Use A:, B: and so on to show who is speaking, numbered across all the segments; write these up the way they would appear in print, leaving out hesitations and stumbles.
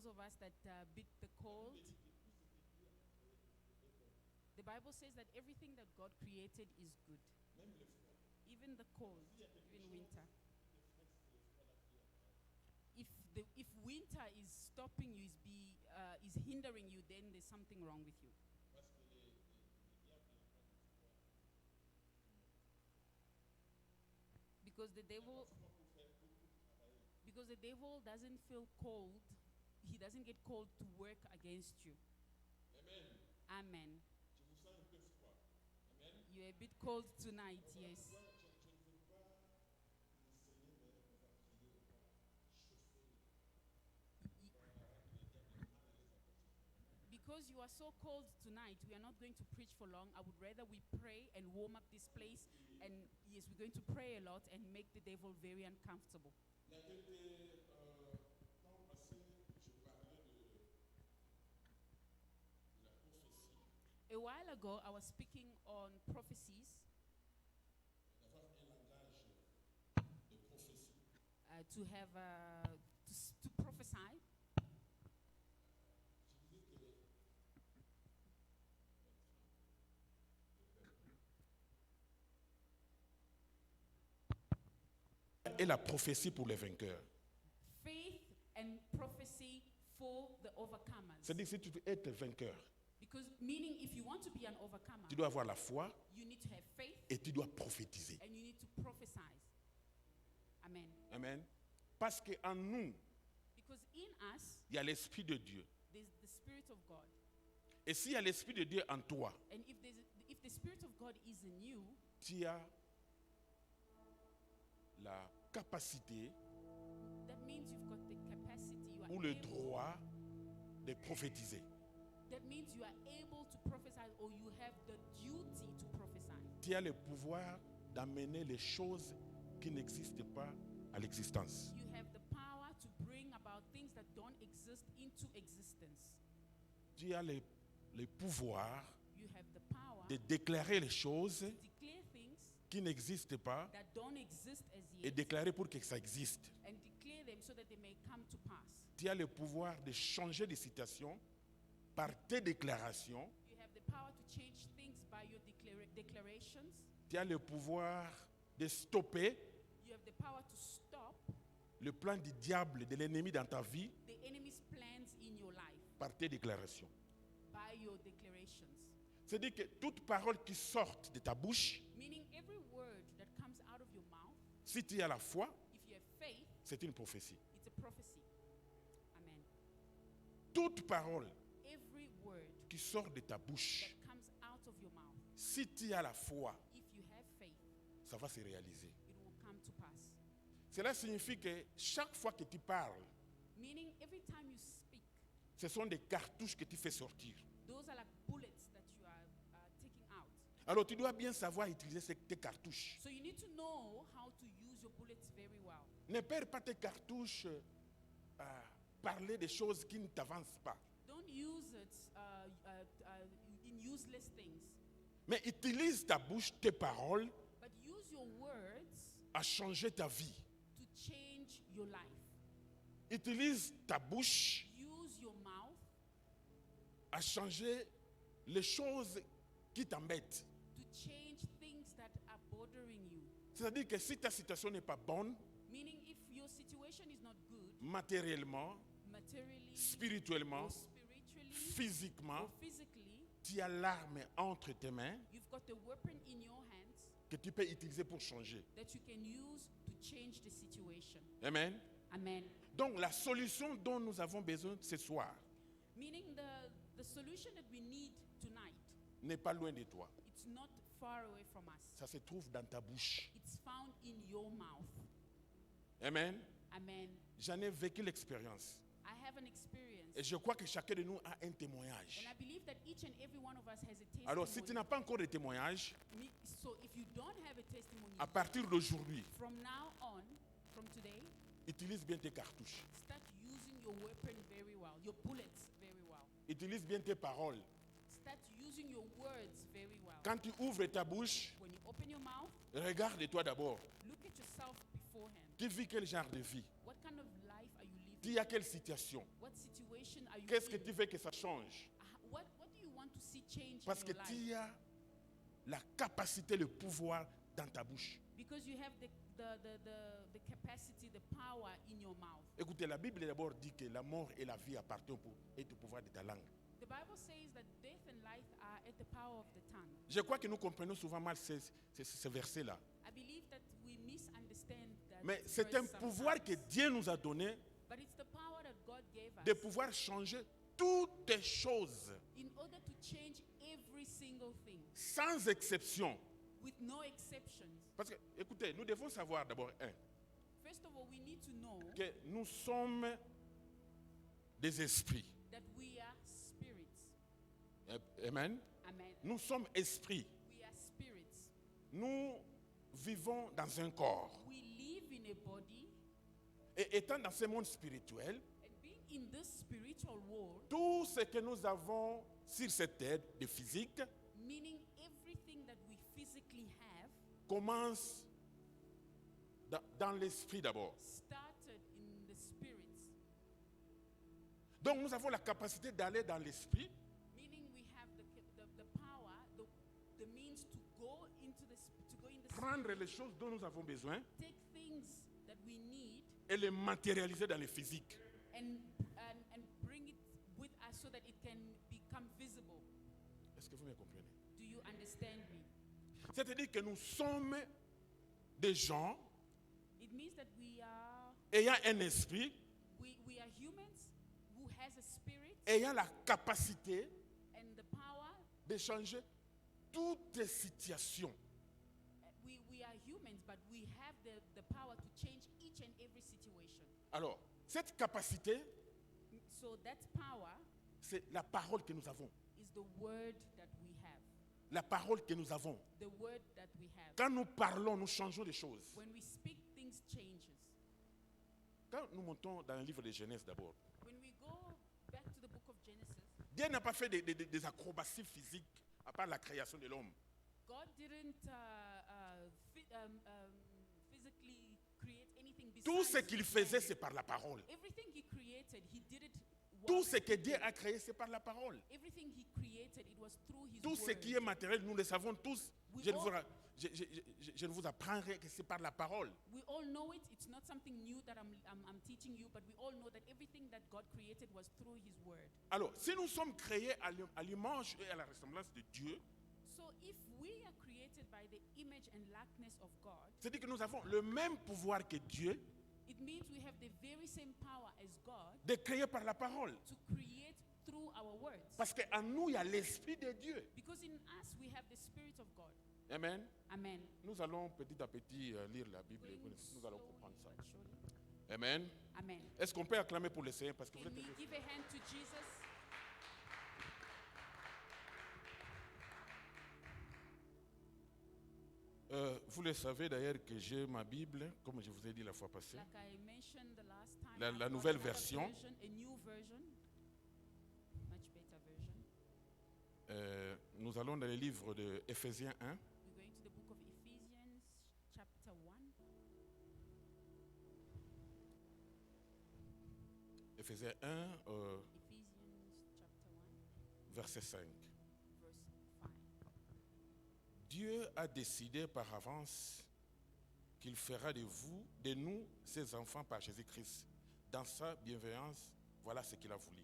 A: those of us that beat the cold, the Bible says that everything that God created is good. Even the cold, even winter. If winter is stopping you, is hindering you, then there's something wrong with you. Because the devil doesn't feel cold. He doesn't get cold to work against you.
B: Amen.
A: Amen.
B: Je vous sens un peu froid. Amen.
A: You're a bit cold tonight, yes.
B: Je ne veux pas m'enseigner, mais on va prier, on va chauffer.
A: Because you are so cold tonight, we are not going to preach for long. I would rather we pray and warm up this place. And yes, we're going to pray a lot and make the devil very uncomfortable.
B: Il y a quelques temps passés, je parlais de la prophétie.
A: A while ago, I was speaking on prophecies,
B: D'avoir un langage de prophétie.
A: to have to prophesy.
B: Je disais que et la prophétie pour les vainqueurs.
A: Faith and prophecy for the overcomers.
B: C'est-à-dire que si tu veux être vainqueur,
A: Because meaning if you want to be an overcomer,
B: tu dois avoir la foi
A: you need to have faith
B: et tu dois prophétiser.
A: and you need to prophesy. Amen.
B: Amen. Parce qu'en nous,
A: Because in us,
B: il y a l'Esprit de Dieu.
A: there's the Spirit of God.
B: Et s'il y a l'Esprit de Dieu en toi,
A: And if the Spirit of God is in you,
B: tu as la capacité
A: that means you've got the capacity, you are
B: ou le
A: able,
B: droit de prophétiser.
A: that means you are able to prophesy, or you have the duty to prophesy.
B: Tu as le pouvoir d'amener les choses qui n'existent pas à l'existence.
A: You have the power to bring about things that don't exist into existence.
B: Tu as le pouvoir
A: You have the power
B: de déclarer les choses
A: to declare things
B: qui n'existent pas
A: that don't exist as
B: et
A: yet
B: déclarer pour que ça existe.
A: and declare them so that they may come to pass.
B: Tu as le pouvoir de changer de situation par tes déclarations.
A: You have the power to change things by your declarations.
B: Tu as le pouvoir de stopper
A: You have the power to stop
B: le plan du diable, de l'ennemi dans ta vie
A: the enemy's plans in your life
B: par tes déclarations.
A: by your declarations.
B: C'est-à-dire que toute parole qui sort de ta bouche,
A: Meaning every word that comes out of your mouth,
B: si tu as la foi,
A: if you have faith,
B: c'est une prophétie.
A: it's a prophecy. Amen.
B: Toute parole
A: Every word
B: qui sort de ta bouche,
A: that comes out of your mouth,
B: si tu as la foi,
A: if you have faith,
B: ça va se réaliser.
A: it will come to pass.
B: Cela signifie que chaque fois que tu parles,
A: Meaning every time you speak,
B: ce sont des cartouches que tu fais sortir.
A: those are like bullets that you are taking out.
B: Alors tu dois bien savoir utiliser tes cartouches.
A: So you need to know how to use your bullets very well.
B: Ne perds pas tes cartouches à parler des choses qui ne t'avancent pas.
A: Don't use it in useless things,
B: Mais utilise ta bouche, tes paroles,
A: but use your words
B: à changer ta vie.
A: to change your life.
B: Utilise ta bouche
A: Use your mouth
B: à changer les choses qui t'embêtent.
A: to change things that are bothering you.
B: C'est-à-dire que si ta situation n'est pas bonne,
A: Meaning if your situation is not good,
B: matériellement,
A: materially
B: spirituellement,
A: or spiritually
B: physiquement,
A: or physically,
B: tu as l'arme entre tes mains
A: you've got the weapon in your hands
B: que tu peux utiliser pour changer.
A: that you can use to change the situation.
B: Amen.
A: Amen.
B: Donc la solution dont nous avons besoin ce soir
A: Meaning the solution that we need tonight,
B: n'est pas loin de toi.
A: it's not far away from us.
B: Ça se trouve dans ta bouche.
A: It's found in your mouth.
B: Amen.
A: Amen.
B: J'en ai vécu l'expérience.
A: I have an experience.
B: Et je crois que chacun de nous a un témoignage.
A: And I believe that each and every one of us has a testimony.
B: Alors si tu n'as pas encore de témoignage,
A: So if you don't have a testimony,
B: à partir d'aujourd'hui,
A: from now on, from today,
B: utilise bien tes cartouches.
A: start using your weapon very well, your bullets very well.
B: Utilise bien tes paroles.
A: Start using your words very well.
B: Quand tu ouvres ta bouche,
A: When you open your mouth,
B: regarde-toi d'abord.
A: look at yourself beforehand.
B: Tu vis quel genre de vie?
A: What kind of life are you living?
B: Tu es à quelle situation?
A: What situation are you
B: Qu'est-ce que
A: in?
B: tu veux que ça change?
A: What do you want to see change
B: Parce
A: in
B: que
A: your life?
B: tu as la capacité, le pouvoir dans ta bouche.
A: Because you have the capacity, the power in your mouth.
B: Écoutez, la Bible d'abord dit que la mort et la vie appartiennent au pouvoir de ta langue.
A: The Bible says that death and life are at the power of the tongue.
B: Je crois que nous comprenons souvent mal ce verset-là.
A: I believe that we misunderstand that.
B: Mais
A: this
B: c'est un
A: verse
B: pouvoir que
A: sometimes.
B: Dieu nous a donné
A: But it's the power that God gave us
B: de pouvoir changer toutes les choses,
A: in order to change every single thing
B: sans exception.
A: with no exceptions.
B: Parce que, écoutez, nous devons savoir d'abord,
A: First of all, we need to know
B: que nous sommes des esprits.
A: that we are spirits.
B: Amen.
A: Amen.
B: Nous sommes esprits.
A: We are spirits.
B: Nous vivons dans un corps.
A: We live in a body,
B: Et étant dans ce monde spirituel,
A: and being in this spiritual world,
B: tout ce que nous avons sur cette terre de physique
A: meaning everything that we physically have
B: commence dans l'esprit d'abord.
A: started in the spirits.
B: Donc nous avons la capacité d'aller dans l'esprit
A: Meaning we have the power, the means to go into to go in the
B: prendre
A: spirit,
B: les choses dont nous avons besoin
A: take things that we need
B: et les matérialiser dans le physique.
A: and bring it with us so that it can become visible.
B: Est-ce que vous me comprenez?
A: Do you understand me?
B: C'est-à-dire que nous sommes des gens
A: It means that we are
B: ayant un esprit,
A: we are humans who has a spirit
B: ayant la capacité
A: and the power.
B: de changer toutes les situations.
A: We are humans, but we have the power to change each and every situation.
B: Alors, cette capacité,
A: So that power
B: c'est la parole que nous avons.
A: is the word that we have.
B: La parole que nous avons.
A: The word that we have.
B: Quand nous parlons, nous changeons les choses.
A: When we speak, things changes.
B: Quand nous montons dans le livre de Genèse d'abord,
A: When we go back to the book of Genesis,
B: Dieu n'a pas fait des acrobaties physiques à part la création de l'homme.
A: God didn't physically create anything
B: Tout ce
A: besides
B: qu'il
A: man.
B: faisait, c'est par la parole.
A: Everything he created, he did it.
B: Tout
A: while
B: ce que
A: he
B: Dieu
A: did.
B: a créé, c'est par la parole.
A: Everything he created, it was through his
B: Tout ce
A: word.
B: qui est matériel, nous le savons tous.
A: We
B: Je ne
A: all-
B: vous, je ne vous apprendrai que c'est par la parole.
A: We all know it. It's not something new that I'm teaching you, but we all know that everything that God created was through his word.
B: Alors, si nous sommes créés à l'image et à la ressemblance de Dieu,
A: So if we are created by the image and likeness of God,
B: c'est-à-dire que nous avons le même pouvoir que Dieu
A: it means we have the very same power as God
B: de créer par la parole.
A: to create through our words.
B: Parce qu'en nous, il y a l'Esprit de Dieu.
A: Because in us we have the Spirit of God.
B: Amen.
A: Amen.
B: Nous allons petit à petit lire la Bible. et
A: Going
B: Nous allons
A: slowly
B: comprendre ça.
A: but surely.
B: Amen.
A: Amen.
B: Est-ce qu'on peut acclamer pour le Seigneur? Parce que vous
A: Can
B: êtes...
A: we give a hand to Jesus?
B: Vous le savez d'ailleurs que j'ai ma Bible, comme je vous ai dit la fois passée.
A: Like I mentioned the last time,
B: La
A: I've got
B: nouvelle
A: another
B: version.
A: a new version, much better version.
B: Nous allons dans le livre de Éphésiens 1.
A: We're going to the book of Ephesians, chapter 1.
B: Éphésiens 1,
A: Ephesians, chapter 1,
B: verset 5.
A: verse 5.
B: Dieu a décidé par avance qu'il fera de vous, de nous, ses enfants par Jésus-Christ. Dans sa bienveillance, voilà ce qu'il a voulu.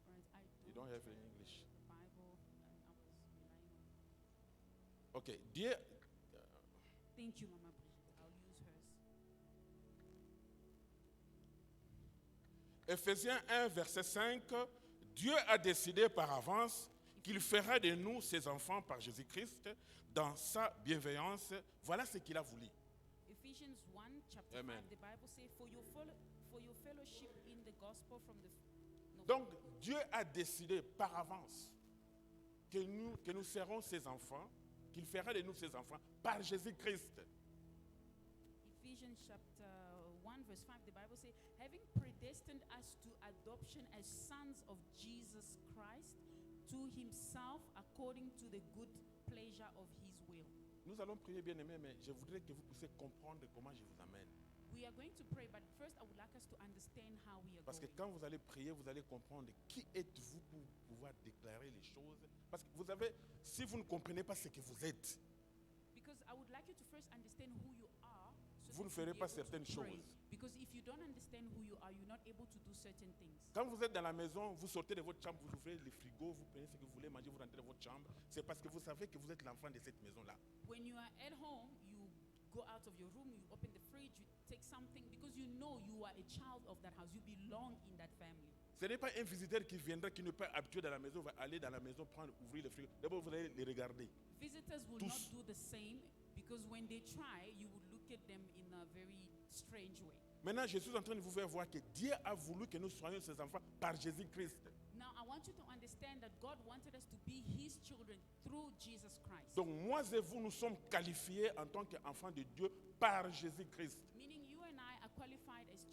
A: Right, I
B: You
A: don't
B: don't have it in English.
A: Bible, and I was relying on.
B: Ok. Dieu,
A: Thank you, Mama Brigitte. I'll use hers.
B: Éphésiens 1, verset 5. Dieu a décidé par avance qu'il fera de nous, ses enfants par Jésus-Christ. Dans sa bienveillance, voilà ce qu'il a voulu.
A: Ephesians 1, chapter
B: Amen.
A: 5, the Bible says, for your fellowship in the gospel from the... No,
B: Donc, Dieu a décidé par avance que nous serons ses enfants, qu'il fera de nous ses enfants par Jésus-Christ.
A: Ephesians chapter 1, verse 5, the Bible says, having predestined us to adoption as sons of Jesus Christ to himself according to the good pleasure of his will.
B: Nous allons prier bien aimé, mais je voudrais que vous puissiez comprendre comment je vous amène.
A: We are going to pray, but first I would like us to understand how we are
B: Parce que
A: going.
B: quand vous allez prier, vous allez comprendre qui êtes-vous pour pouvoir déclarer les choses. Parce que vous avez, si vous ne comprenez pas ce que vous êtes,
A: Because I would like you to first understand who you are. So
B: vous ne
A: that
B: ferez
A: you'll be
B: pas
A: able to
B: certaines
A: pray.
B: choses.
A: Because if you don't understand who you are, you're not able to do certain things.
B: Quand vous êtes dans la maison, vous sortez de votre chambre, vous ouvrez le frigo, vous prenez ce que vous voulez manger, vous rentrez dans votre chambre. C'est parce que vous savez que vous êtes l'enfant de cette maison-là.
A: When you are at home, you go out of your room, you open the fridge, you take something because you know you are a child of that house. You belong in that family.
B: Ce n'est pas un visiteur qui viendra, qui n'est pas habitué dans la maison, va aller dans la maison, prendre, ouvrir le frigo. D'abord, vous allez les regarder.
A: Visitors will
B: Tous.
A: not do the same because when they try, you would look at them in a very strange way.
B: Maintenant, je suis en train de vous faire voir que Dieu a voulu que nous soyons ses enfants par Jésus-Christ.
A: Now, I want you to understand that God wanted us to be His children through Jesus Christ.
B: Donc, moi et vous, nous sommes qualifiés en tant qu'enfants de Dieu par Jésus-Christ.
A: Meaning you and I are qualified as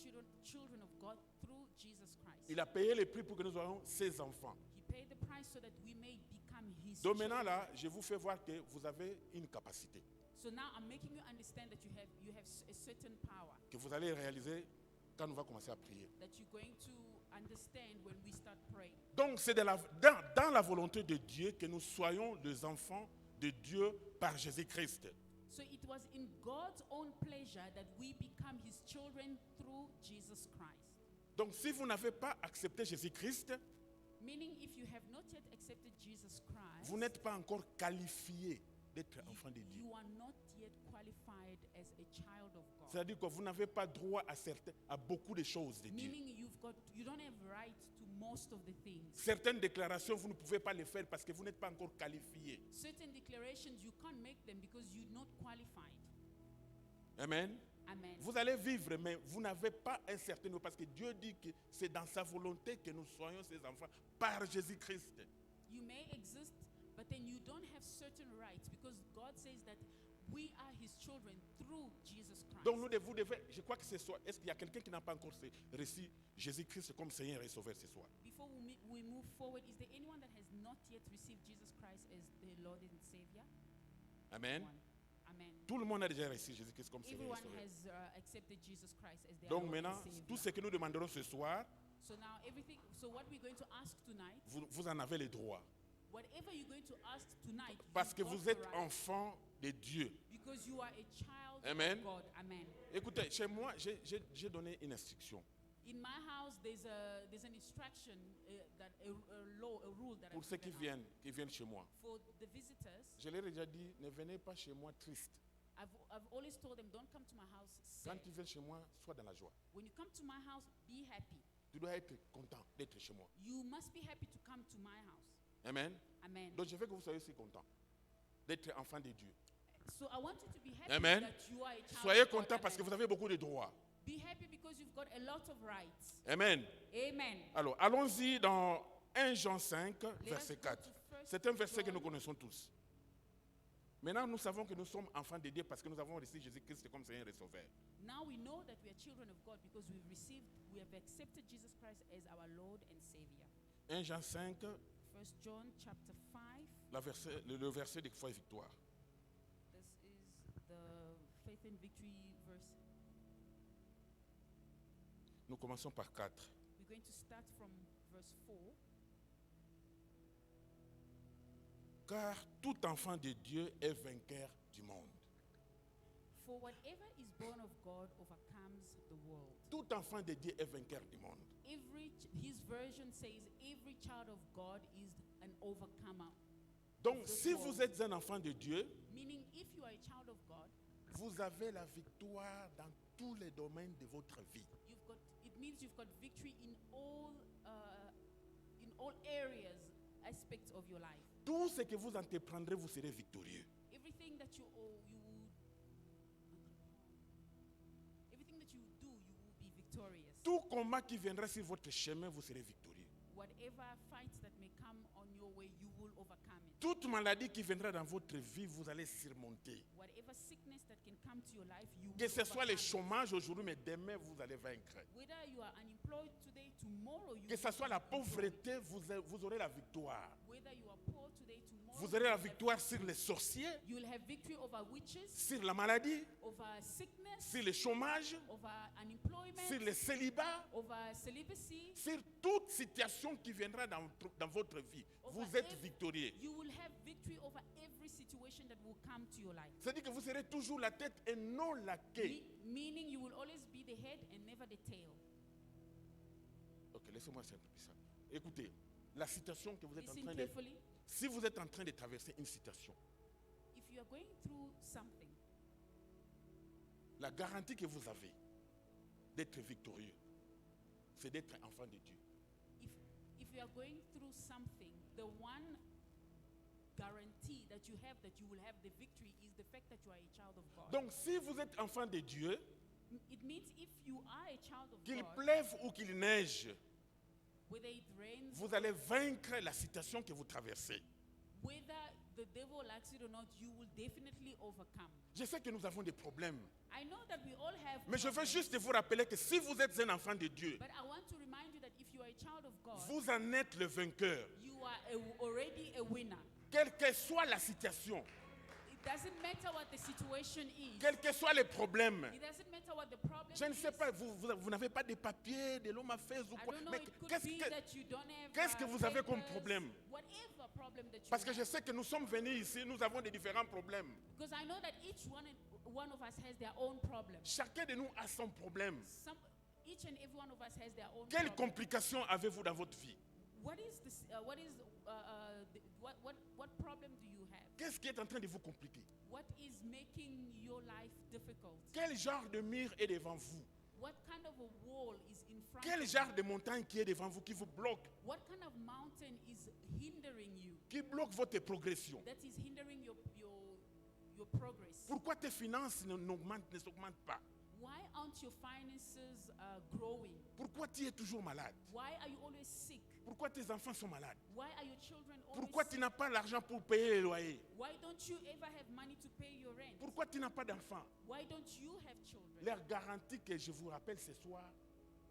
A: children of God through Jesus Christ.
B: Il a payé le prix pour que nous soyons ses enfants.
A: He paid the price so that we may become His
B: Donc maintenant
A: children.
B: là, je vous fais voir que vous avez une capacité
A: So now I'm making you understand that you have a certain power
B: que vous allez réaliser quand on va commencer à prier.
A: that you're going to understand when we start praying.
B: Donc c'est dans la volonté de Dieu que nous soyons les enfants de Dieu par Jésus-Christ.
A: So it was in God's own pleasure that we become His children through Jesus Christ.
B: Donc si vous n'avez pas accepté Jésus-Christ,
A: Meaning if you have not yet accepted Jesus Christ,
B: vous n'êtes pas encore qualifié d'être enfant de Dieu.
A: you are not yet qualified as a child of God.
B: C'est-à-dire que vous n'avez pas droit à beaucoup de choses de Dieu.
A: Meaning you don't have right to most of the things.
B: Certaines déclarations, vous ne pouvez pas les faire parce que vous n'êtes pas encore qualifié.
A: Certain declarations, you can't make them because you're not qualified.
B: Amen.
A: Amen.
B: Vous allez vivre, mais vous n'avez pas un certain niveau parce que Dieu dit que c'est dans sa volonté que nous soyons ses enfants par Jésus-Christ.
A: You may exist, but then you don't have certain rights because God says that we are His children through Jesus Christ.
B: Donc vous devez, je crois que ce soir, est-ce qu'il y a quelqu'un qui n'a pas encore reçu Jésus-Christ comme Seigneur et Sauveur ce soir?
A: Before we move forward, is there anyone that has not yet received Jesus Christ as their Lord and Savior?
B: Amen.
A: One. Amen.
B: Tout le monde a déjà reçu Jésus-Christ comme Seigneur
A: Everyone
B: et Sauveur.
A: has accepted Jesus Christ as their
B: Donc
A: Lord
B: maintenant,
A: and Savior.
B: tout ce que nous demanderons ce soir,
A: So now so what we're going to ask tonight,
B: vous en avez les droits.
A: whatever you're going to ask tonight,
B: Parce que
A: you've got
B: vous
A: the
B: êtes
A: right,
B: enfant de Dieu.
A: because you are a child
B: Amen.
A: of God. Amen.
B: Écoutez, chez moi, j'ai donné une instruction.
A: In my house, there's an instruction that a law, a rule that
B: Pour
A: I've
B: ceux qui
A: given out.
B: viennent chez moi.
A: For the visitors.
B: Je leur ai déjà dit, ne venez pas chez moi triste.
A: I've always told them, don't come to my house sad.
B: Quand tu viens chez moi, sois dans la joie.
A: When you come to my house, be happy.
B: Tu dois être content d'être chez moi.
A: You must be happy to come to my house.
B: Amen.
A: Amen.
B: Donc je veux que vous soyez aussi content d'être enfant de Dieu.
A: So I want you to be happy
B: Amen.
A: that you are a child
B: Soyez
A: of God.
B: content parce que
A: Amen.
B: vous avez beaucoup de droits.
A: Be happy because you've got a lot of rights.
B: Amen.
A: Amen.
B: Alors, allons-y dans 1 Jean 5,
A: Let us
B: verset
A: go
B: 4.
A: to First
B: C'est un verset que
A: John.
B: nous connaissons tous. Maintenant, nous savons que nous sommes enfants de Dieu parce que nous avons reçu Jésus-Christ comme Seigneur et Sauveur.
A: Now we know that we are children of God because we have accepted Jesus Christ as our Lord and Savior.
B: 1 Jean 5,
A: 1 John chapter 5.
B: le verset de foi et victoire.
A: This is the faith and victory verse.
B: Nous commençons par 4.
A: We're going to start from verse 4.
B: Car tout enfant de Dieu est vainqueur du monde.
A: For whatever is born of God overcomes the world.
B: Tout enfant de Dieu est vainqueur du monde.
A: His version says every child of God is an overcomer.
B: Donc, si vous êtes un enfant de Dieu,
A: Meaning, if you are a child of God,
B: vous avez la victoire dans tous les domaines de votre vie.
A: it means you've got victory in all areas, aspects of your life.
B: Tout ce que vous entreprendrez, vous serez victorieux.
A: Everything that you do, you will be victorious.
B: Tout combat qui viendra sur votre chemin, vous serez victorieux.
A: Whatever fights that may come on your way, you will overcome it.
B: Toute maladie qui viendra dans votre vie, vous allez surmonter.
A: Whatever sickness that can come to your life, you
B: Que
A: will
B: ce soit le
A: overcome it.
B: chômage aujourd'hui, mais demain, vous allez vaincre.
A: Whether you are unemployed today, tomorrow you
B: Que ce
A: will
B: soit
A: be
B: la
A: victorious.
B: pauvreté, vous aurez la victoire.
A: Whether you are poor today, tomorrow
B: Vous aurez la victoire sur les sorciers,
A: You will have victory over witches,
B: sur la maladie,
A: over sickness,
B: sur le chômage,
A: over unemployment,
B: sur le célibat,
A: over celibacy.
B: sur toute situation qui viendra dans votre vie. Vous êtes victorieux.
A: You will have victory over every situation that will come to your life.
B: C'est-à-dire que vous serez toujours la tête et non la queue.
A: Meaning you will always be the head and never the tail.
B: Ok, laissez-moi simplifier ça. Écoutez, la situation que vous êtes en
A: Listen
B: train de...
A: carefully.
B: Si vous êtes en train de traverser une situation,
A: If you are going through something,
B: la garantie que vous avez d'être victorieux, c'est d'être enfant de Dieu.
A: if you are going through something, the one guarantee that you will have the victory is the fact that you are a child of God.
B: Donc si vous êtes enfant de Dieu,
A: It means if you are a child of
B: qu'il
A: God,
B: pleuve ou qu'il neige,
A: whether it rains,
B: vous allez vaincre la situation que vous traversez.
A: whether the devil likes it or not, you will definitely overcome.
B: Je sais que nous avons des problèmes,
A: I know that we all have
B: mais je veux
A: problems,
B: juste vous rappeler que si vous êtes un enfant de Dieu,
A: but I want to remind you that if you are a child of God,
B: vous en êtes le vainqueur.
A: you are already a winner.
B: Quelle que soit la situation,
A: It doesn't matter what the situation is.
B: quels que soient les problèmes.
A: It doesn't matter what the problem
B: Je ne
A: is.
B: sais pas, vous n'avez pas de papiers, de l'homme à fez ou
A: I
B: quoi.
A: don't know,
B: Mais
A: it could
B: qu'est-ce
A: be
B: que...
A: that you don't have
B: qu'est-ce que vous avez comme
A: papers,
B: problème?
A: Whatever problem that you
B: Parce que
A: have.
B: je sais que nous sommes venus ici, nous avons des différents problèmes.
A: Because I know that each one of us has their own problem.
B: Chacun de nous a son problème.
A: Each and every one of us has their own
B: Quelles
A: problem.
B: complications avez-vous dans votre vie?
A: What problem do you have?
B: Qu'est-ce qui est en train de vous compliquer?
A: What is making your life difficult?
B: Quel genre de mur est devant vous?
A: What kind of a wall is in front
B: Quel
A: of
B: genre
A: you?
B: de montagne qui est devant vous, qui vous bloque,
A: What kind of mountain is hindering you?
B: qui bloque votre progression?
A: That is hindering your progress?
B: Pourquoi tes finances ne s'augmentent pas?
A: Why aren't your finances growing?
B: Pourquoi tu es toujours malade?
A: Why are you always sick?
B: Pourquoi tes enfants sont malades?
A: Why are your children always
B: Pourquoi tu
A: sick?
B: n'as pas l'argent pour payer les loyers?
A: Why don't you ever have money to pay your rent?
B: Pourquoi tu n'as pas d'enfants?
A: Why don't you have children?
B: Leur garantie que je vous rappelle ce soir,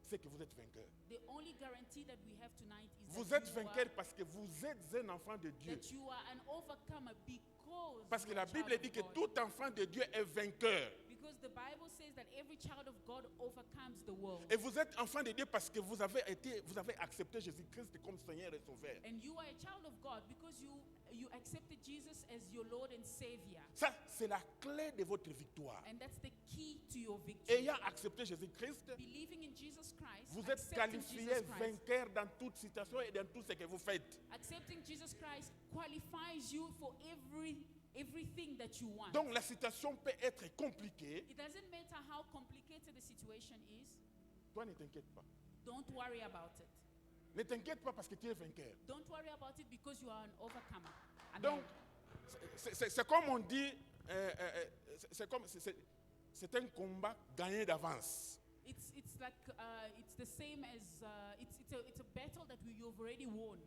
B: c'est que vous êtes vainqueur.
A: The only guarantee that we have tonight is
B: Vous
A: that,
B: êtes vainqueur parce que vous êtes un enfant de Dieu.
A: that you are an overcomer because
B: Parce que
A: you are
B: la
A: a
B: Bible
A: child
B: dit
A: of
B: que
A: God.
B: tout enfant de Dieu est vainqueur.
A: Because the Bible says that every child of God overcomes the world.
B: Et vous êtes enfant de Dieu parce que vous avez accepté Jésus-Christ comme Seigneur et Sauveur.
A: And you are a child of God because you accepted Jesus as your Lord and Savior.
B: Ça, c'est la clé de votre victoire.
A: And that's the key to your victory.
B: Ayant accepté Jésus-Christ,
A: Believing in Jesus Christ,
B: vous êtes
A: accepting
B: qualifié
A: Jesus Christ,
B: vainqueur dans toute situation et dans tout ce que vous faites.
A: accepting Jesus Christ qualifies you for everything that you want.
B: Donc la situation peut être compliquée.
A: It doesn't matter how complicated the situation is.
B: Toi, ne t'inquiète pas.
A: Don't worry about it.
B: Ne t'inquiète pas parce que tu es vainqueur.
A: Don't worry about it because you are an overcomer. Amen.
B: Donc, c'est comme on dit, c'est un combat gagné d'avance.
A: it's like it's the same as it's a battle that you've already won.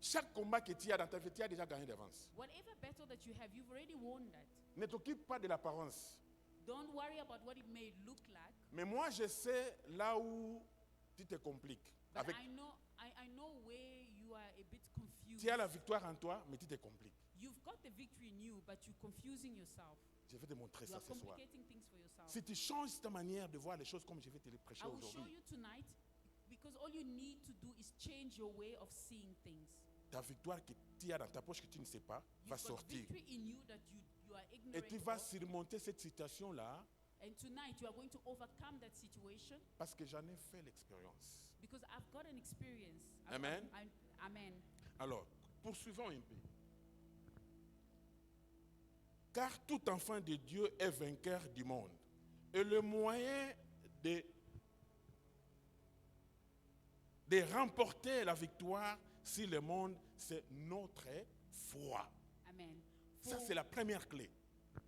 B: Chaque combat que tu as dans ta vie, tu as déjà gagné d'avance.
A: Whatever battle that you have, you've already won that.
B: Ne t'occupe pas de l'apparence.
A: Don't worry about what it may look like.
B: Mais moi, je sais là où tu te compliques.
A: But
B: Avec,
A: I know where you are a bit confused.
B: tu as la victoire en toi, mais tu te compliques.
A: You've got the victory in you, but you're confusing yourself.
B: Je vais te montrer
A: You
B: ça
A: are
B: ce soir.
A: complicating things for yourself.
B: Si tu changes ta manière de voir les choses comme je vais te les prêcher
A: I will show
B: aujourd'hui,
A: you tonight because all you need to do is change your way of seeing things.
B: ta victoire que tu as dans ta poche que tu ne sais pas va
A: You've got
B: sortir.
A: victory in you that you are
B: Et
A: ignorant
B: tu vas
A: of.
B: surmonter cette situation-là
A: And tonight you are going to overcome that situation
B: parce que j'en ai fait l'expérience.
A: because I've got an experience.
B: Amen.
A: Amen.
B: Alors, poursuivons un peu. Car tout enfant de Dieu est vainqueur du monde. Et le moyen de remporter la victoire sur le monde, c'est notre foi.
A: Amen.
B: Ça, c'est la première clé.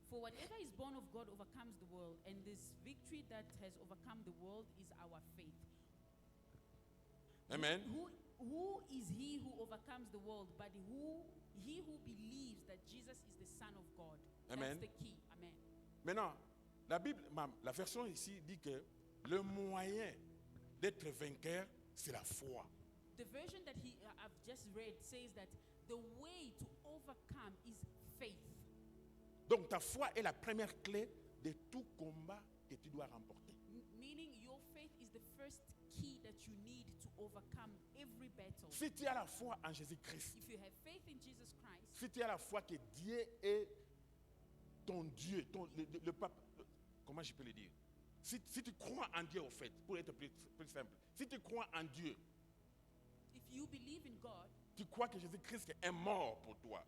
A: For whatever is born of God overcomes the world, and this victory that has overcome the world is our faith.
B: Amen.
A: Who is he who overcomes the world, but he who believes that Jesus is the Son of God?
B: Amen.
A: That's the key. Amen.
B: Maintenant, la Bible, la version ici dit que le moyen d'être vainqueur, c'est la foi.
A: The version that I've just read says that The way to overcome is faith.
B: Donc ta foi est la première clé de tout combat que tu dois remporter.
A: Meaning your faith is the first key that you need to overcome every battle.
B: Si tu as la foi en Jésus-Christ,
A: If you have faith in Jesus Christ,
B: si tu as la foi que Dieu est ton Dieu, le pape, comment je peux le dire? Si tu crois en Dieu au fait, pour être plus simple, si tu crois en Dieu,
A: if you believe in God,
B: tu crois que Jésus-Christ est mort pour toi,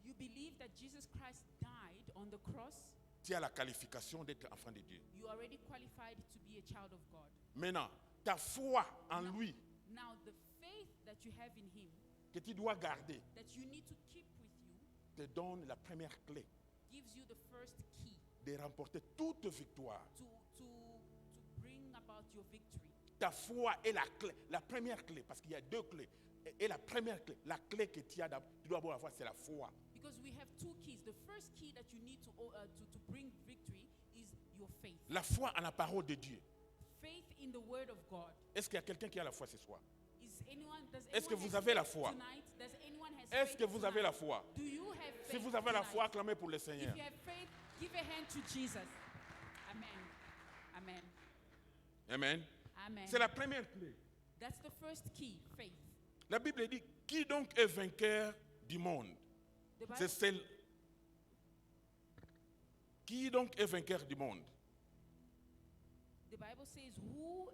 A: you believe that Jesus Christ died on the cross,
B: tu as la qualification d'être enfant de Dieu.
A: you are already qualified to be a child of God.
B: Maintenant, ta foi en lui,
A: Now the faith that you have in him,
B: que tu dois garder,
A: that you need to keep with you,
B: te donne la première clé
A: gives you the first key
B: de remporter toute victoire.
A: to bring about your victory.
B: Ta foi est la clé, la première clé, parce qu'il y a deux clés. Et la première clé, la clé que tu dois avoir, c'est la foi.
A: Because we have two keys. The first key that you need to bring victory is your faith.
B: La foi en la parole de Dieu.
A: Faith in the word of God.
B: Est-ce qu'il y a quelqu'un qui a la foi ce soir?
A: Est-ce
B: que vous avez la foi? Est-ce que vous avez la foi?
A: Do you have faith?
B: Si vous avez la foi,
A: tonight?
B: acclamez pour le Seigneur.
A: If you have faith, give a hand to Jesus. Amen. Amen.
B: Amen.
A: Amen.
B: C'est la première clé.
A: That's the first key, faith.
B: La Bible dit, qui donc est vainqueur du monde?
A: The Bible,
B: C'est celle. Qui donc est vainqueur du monde?
A: the Bible says, who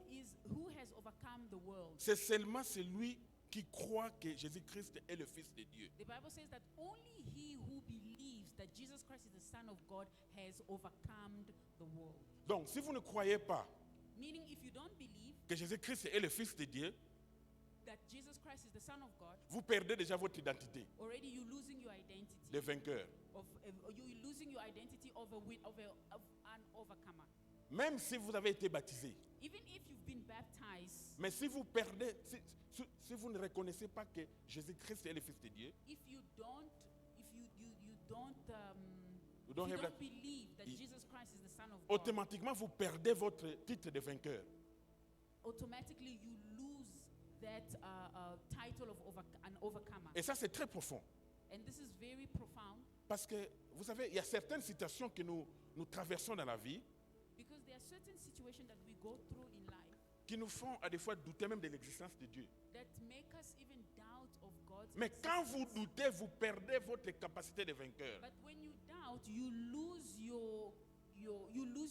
A: has overcome the world?
B: C'est seulement celui qui croit que Jésus-Christ est le Fils de Dieu.
A: The Bible says that only he who believes that Jesus Christ is the Son of God has overcome the world.
B: Donc, si vous ne croyez pas
A: Meaning, if you don't believe
B: que Jésus-Christ est le Fils de Dieu,
A: that Jesus Christ is the Son of God,
B: vous perdez déjà votre identité
A: already you're losing your identity.
B: de vainqueur.
A: You're losing your identity of an overcomer.
B: Même si vous avez été baptisé.
A: Even if you've been baptized,
B: Mais si vous perdez, si vous ne reconnaissez pas que Jésus-Christ est le Fils de Dieu,
A: if you don't
B: don't
A: if you
B: have
A: don't
B: that-
A: believe that
B: y-
A: Jesus Christ is the Son of God,
B: automatiquement vous perdez votre titre de vainqueur.
A: automatically you lose that title of an overcomer.
B: Et ça, c'est très profond.
A: And this is very profound
B: Parce que, vous savez, il y a certaines situations que nous traversons dans la vie
A: because there are certain situations that we go through in life
B: qui nous font à des fois douter même de l'existence de Dieu.
A: that make us even doubt of God's
B: Mais quand vous
A: existence.
B: doutez, vous perdez votre capacité de vainqueur.
A: But when you doubt, you lose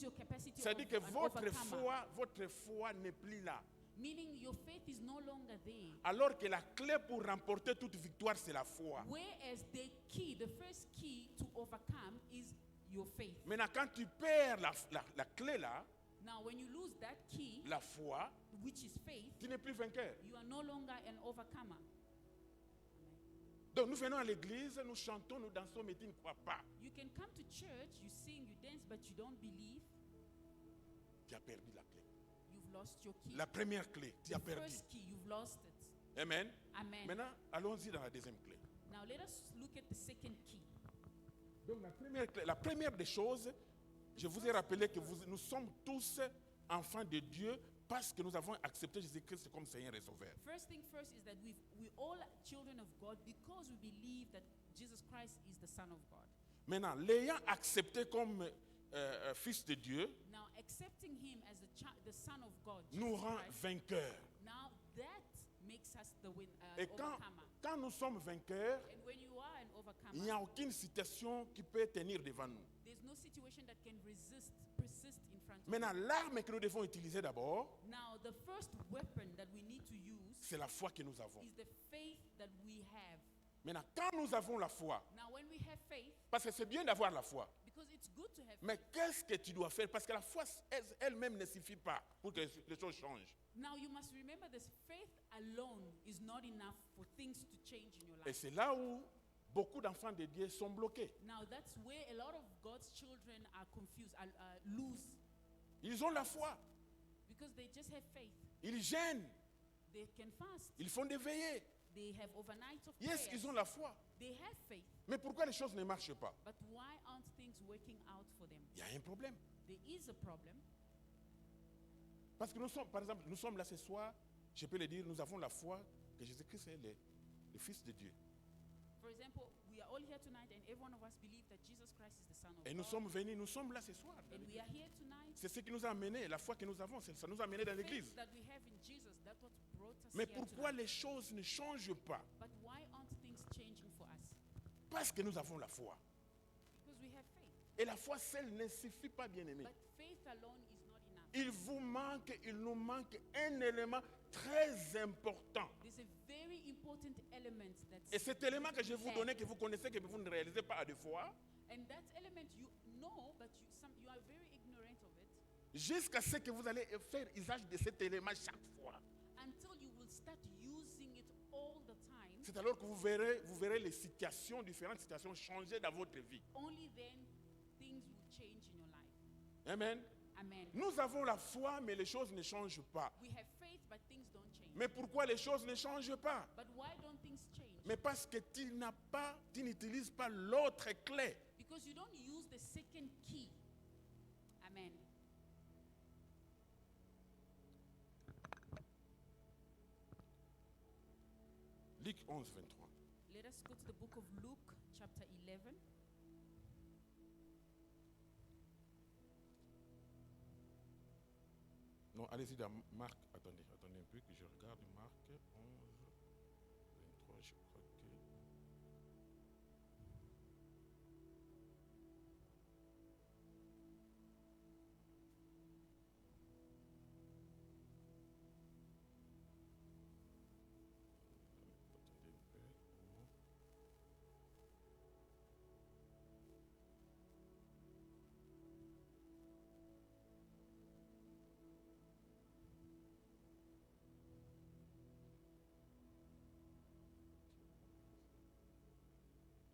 A: your capacity
B: C'est-à-dire
A: of
B: que
A: an overcomer.
B: votre foi n'est plus là.
A: Meaning your faith is no longer there.
B: Alors que la clé pour remporter toute victoire, c'est la foi.
A: Whereas the first key to overcome is your faith.
B: Maintenant, quand tu perds la clé là,
A: Now, when you lose that key,
B: la foi,
A: which is faith,
B: tu n'es plus vainqueur.
A: you are no longer an overcomer.
B: Donc nous venons à l'église, nous chantons, nous dansons, mais tu ne crois pas.
A: You can come to church, you sing, you dance, but you don't believe.
B: Tu as perdu la clé.
A: You've lost your key.
B: La première clé, tu as
A: The
B: perdu.
A: first key, you've lost it.
B: Amen.
A: Amen.
B: Maintenant, allons-y dans la deuxième clé.
A: Now let us look at the second key.
B: Donc la première des choses, je vous ai rappelé que nous sommes tous enfants de Dieu parce que nous avons accepté Jésus-Christ comme Seigneur et Sauveur.
A: First thing first is that we all are children of God because we believe that Jesus Christ is the Son of God.
B: Maintenant, l'ayant accepté comme Fils de Dieu,
A: Now, accepting Him as the Son of God,
B: nous
A: Jesus
B: rend
A: Christ,
B: vainqueurs.
A: now that makes us the
B: Et
A: overcomer.
B: quand nous sommes vainqueurs,
A: And when you are an
B: il
A: overcomer,
B: n'y a aucune situation qui peut tenir devant nous.
A: there's no situation that can persist in front of
B: Maintenant,
A: you.
B: l'arme que nous devons utiliser d'abord,
A: Now, the first weapon that we need to use
B: c'est la foi que nous avons.
A: is the faith that we have.
B: Maintenant, quand nous avons la foi,
A: Now, when we have faith,
B: parce que c'est bien d'avoir la foi,
A: because it's good to have
B: mais qu'est-ce que tu dois faire? Parce que la foi elle-même ne suffit pas pour que les choses changent.
A: Now you must remember this, faith alone is not enough for things to change in your
B: Et
A: life.
B: c'est là où beaucoup d'enfants de Dieu sont bloqués.
A: Now that's where a lot of God's children are confused, lose,
B: Ils ont la foi,
A: because they just have faith.
B: ils gênent,
A: They can fast.
B: ils font des veillées.
A: They have overnight of
B: Yes,
A: prayers.
B: ils ont la foi.
A: They have faith.
B: Mais pourquoi les choses ne marchent pas?
A: But why aren't things working out for them?
B: Il y a un problème.
A: There is a problem.
B: Parce que nous sommes, par exemple, nous sommes là ce soir, je peux le dire, nous avons la foi que Jésus-Christ est le Fils de Dieu.
A: For example, we are all here tonight and every one of us believe that Jesus Christ is the Son of
B: Et nous
A: God.
B: sommes venus, nous sommes là ce soir.
A: And we are here tonight.
B: C'est ce qui nous a amenés, la foi que nous avons, ça nous a amenés dans
A: The
B: l'église.
A: faith that we have in Jesus, that's what brought us
B: Mais
A: here
B: pourquoi
A: tonight.
B: les choses ne changent pas?
A: But why aren't things changing for us?
B: Parce que nous avons la foi.
A: Because we have faith.
B: Et la foi seule ne suffit pas, bien aimé.
A: But faith alone is not enough.
B: Il nous manque un élément très important.
A: There's a very important element that's
B: Et cet élément que je vais vous
A: lack.
B: donner, que vous connaissez, que vous ne réalisez pas à deux fois,
A: And that element you know, but you are very ignorant of it
B: jusqu'à ce que vous allez faire usage de cet élément chaque fois.
A: until you will start using it all the time.
B: C'est alors que vous verrez les situations, différentes situations changer dans votre vie.
A: Only then things will change in your life.
B: Amen.
A: Amen.
B: Nous avons la foi, mais les choses ne changent pas.
A: We have faith, but things don't change.
B: Mais pourquoi les choses ne changent pas?
A: But why don't things change?
B: Mais parce que tu n'utilises pas l'autre clé.
A: Because you don't use the second key. Amen.
B: Luc 11, 23.
A: Let us go to the book of Luke, chapter 11.
B: Non, allez-y dans Marc. Attendez un peu que je regarde Marc 11, 23, je crois que... Attendez un peu.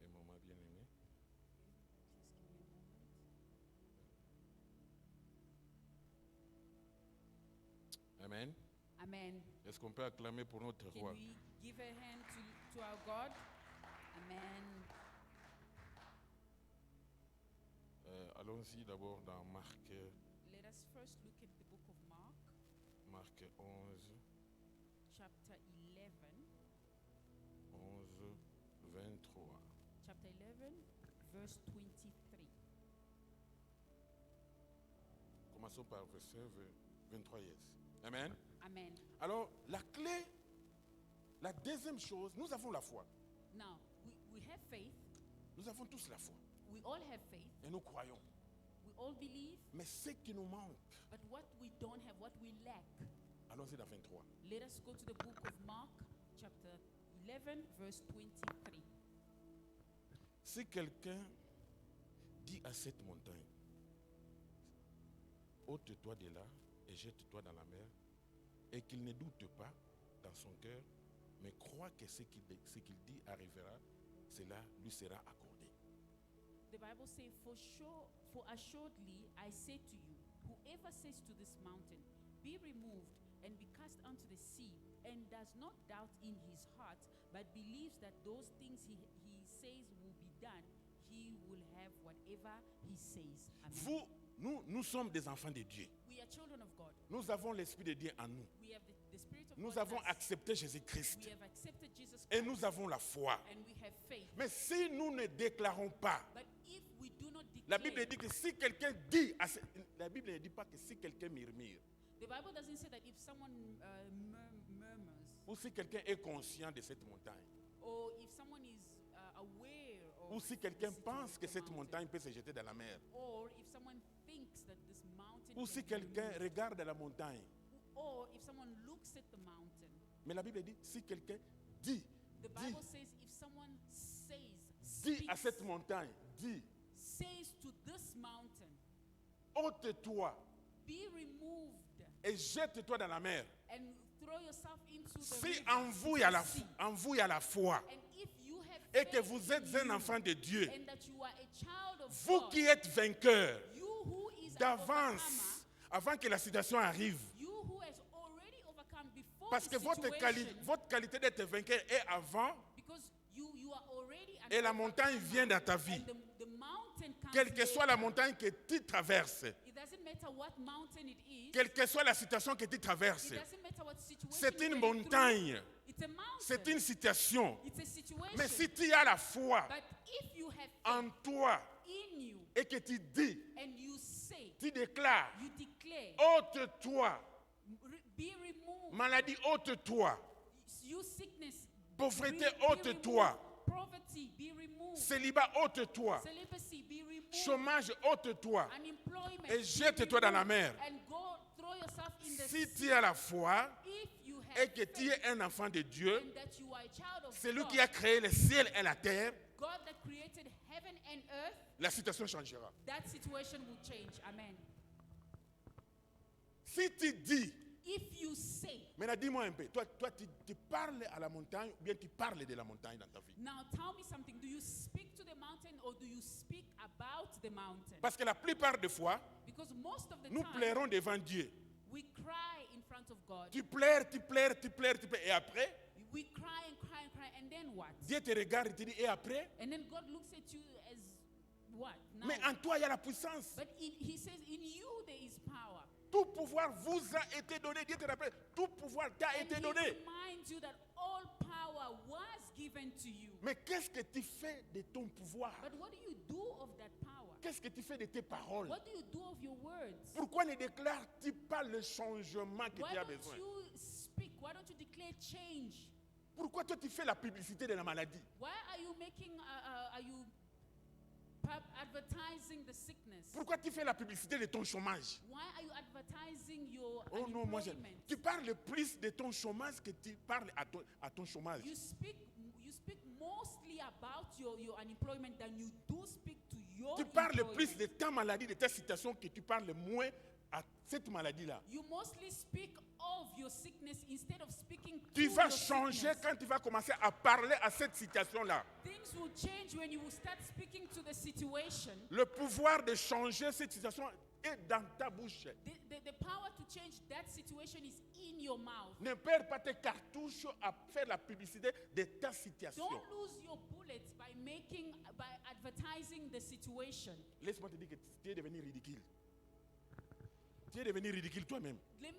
B: Et maman bien-aimée.
A: Just give me a moment.
B: Amen.
A: Amen.
B: Est-ce qu'on peut acclamer pour notre
A: Can
B: roi?
A: we give a hand to our God? Amen.
B: Allons-y d'abord dans Marc,
A: Let us first look at the book of Mark,
B: Marc 11,
A: chapter 11.
B: 11, 23.
A: Chapter 11, verse 23.
B: Commençons par verset 23. Yes. Amen.
A: Amen.
B: Alors, la clé, la deuxième chose, nous avons la foi.
A: Now, we have faith.
B: Nous avons tous la foi.
A: We all have faith.
B: Et nous croyons.
A: We all believe.
B: Mais ce qui nous manque,
A: But what we don't have, what we lack,
B: allons-y dans 23.
A: let us go to the book of Mark, chapter 11, verse 23.
B: Si quelqu'un dit à cette montagne, ôte-toi de là et jette-toi dans la mer, et qu'il ne doute pas dans son cœur, mais croit que ce qu'il dit arrivera, cela lui sera accordé.
A: The Bible says, for assuredly I say to you, whoever says to this mountain, be removed and be cast unto the sea, and does not doubt in his heart, but believes that those things he says will be done, he will have whatever he says. Amen.
B: Nous sommes des enfants de Dieu.
A: We are children of God.
B: Nous avons l'Esprit de Dieu en nous.
A: We have the Spirit of
B: Nous
A: God.
B: avons
A: in us.
B: accepté Jésus-Christ.
A: We have accepted Jesus
B: Et
A: Christ.
B: nous avons la foi.
A: And we have faith.
B: Mais si nous ne déclarons pas,
A: But if we do not
B: la
A: declare,
B: Bible dit que si quelqu'un dit, la Bible ne dit pas que si quelqu'un murmure,
A: the Bible doesn't say that if someone murmurs,
B: ou si quelqu'un est conscient de cette montagne,
A: or if someone is aware of
B: ou si
A: the
B: quelqu'un
A: situation
B: pense
A: of
B: que
A: the
B: cette
A: mountain,
B: montagne peut se jeter dans la mer,
A: or if someone thinks that this mountain
B: ou
A: can
B: si
A: be
B: quelqu'un
A: moved,
B: regarde la montagne.
A: or if someone looks at the mountain.
B: Mais la Bible dit, si quelqu'un dit,
A: The Bible says if someone
B: dit à
A: speaks,
B: cette montagne, dit,
A: says to this mountain,
B: ôte-toi
A: be removed
B: et jette-toi dans la mer.
A: and throw yourself into the
B: Si
A: river,
B: en vous il y a la foi,
A: and if you have
B: et que
A: faith
B: vous
A: in
B: êtes un
A: you,
B: enfant de Dieu,
A: and that you are a child of
B: vous
A: God,
B: qui êtes vainqueur,
A: you who is an
B: d'avance,
A: overcomer,
B: avant que la situation arrive,
A: you who has already overcome before
B: parce
A: the
B: que votre
A: situation,
B: qualité d'être vainqueur est avant,
A: because you are already an
B: et la montagne
A: overcomer,
B: vient dans ta vie.
A: and the mountain comes
B: Quelle que soit la
A: later.
B: montagne que tu traverses,
A: It doesn't matter what mountain it is.
B: quelle que soit la situation que tu traverses,
A: It doesn't matter what situation
B: c'est
A: you're
B: une
A: going through.
B: montagne
A: It's It's a mountain.
B: C'est une situation.
A: It's a situation.
B: Mais si tu as la foi
A: But if you have
B: en
A: faith
B: toi
A: in you
B: et que tu dis,
A: and you say,
B: tu déclares,
A: you declare,
B: ôte-toi,
A: be removed.
B: maladie, ôte-toi,
A: You sickness,
B: pauvreté,
A: be
B: ôte-toi,
A: removed. Poverty, be removed.
B: célibat, ôte-toi,
A: Celibacy, be removed.
B: chômage, ôte-toi.
A: Unemployment,
B: Et
A: be
B: jette-toi dans la
A: removed.
B: mer.
A: And go throw yourself in the
B: Si
A: sea.
B: tu as la foi
A: If you have
B: et que tu
A: faith
B: es un enfant de Dieu,
A: and that you are a child of
B: c'est lui
A: God,
B: qui a créé le ciel et la terre,
A: God that created heaven and earth,
B: la situation changera.
A: that situation will change. Amen.
B: Si tu dis,
A: If you say,
B: maintenant dis-moi un peu, toi tu parles à la montagne ou bien tu parles de la montagne dans ta vie?
A: now tell me something. Do you speak to the mountain or do you speak about the mountain?
B: Parce que la plupart des fois,
A: Because most of the
B: nous
A: time,
B: plairons devant Dieu.
A: we cry in front of God.
B: Tu pleures, et après,
A: We cry and cry and cry, and then what?
B: Dieu te regarde et te dit, et après?
A: And then God looks at you as what? Now,
B: Mais en toi, il y a la puissance.
A: but he says, in you there is power.
B: Tout pouvoir vous a été donné. Dieu te rappelle, tout pouvoir t'a
A: And
B: été
A: he
B: donné.
A: reminds you that all power was given to you.
B: Mais qu'est-ce que tu fais de ton pouvoir?
A: But what do you do of that power?
B: Qu'est-ce que tu fais de tes paroles?
A: What do you do of your words?
B: Pourquoi ne déclares-tu pas le changement que
A: Why
B: tu as
A: don't
B: besoin?
A: you speak? Why don't you declare change?
B: Pourquoi toi tu fais la publicité de la maladie?
A: Why are you making, advertising the sickness?
B: Pourquoi tu fais la publicité de ton chômage?
A: Why are you advertising your
B: Oh non, moi
A: unemployment?
B: tu parles plus de ton chômage que tu parles à ton chômage.
A: You speak mostly about your unemployment than you do speak to your
B: Tu parles
A: employment.
B: plus de ta maladie, de ta situation, que tu parles moins à cette maladie-là.
A: You mostly speak of your sickness instead of speaking
B: Tu
A: to
B: vas
A: your
B: changer
A: sickness.
B: quand tu vas commencer à parler à cette situation-là.
A: Things will change when you will start speaking to the situation.
B: Le pouvoir de changer cette situation est dans ta bouche.
A: The power to change that situation is in your mouth.
B: Ne perds pas tes cartouches à faire la publicité de ta situation.
A: Don't lose your bullets by advertising the situation.
B: Laisse-moi te dire que tu es devenu ridicule. Tu es devenu ridicule toi-même.
A: Let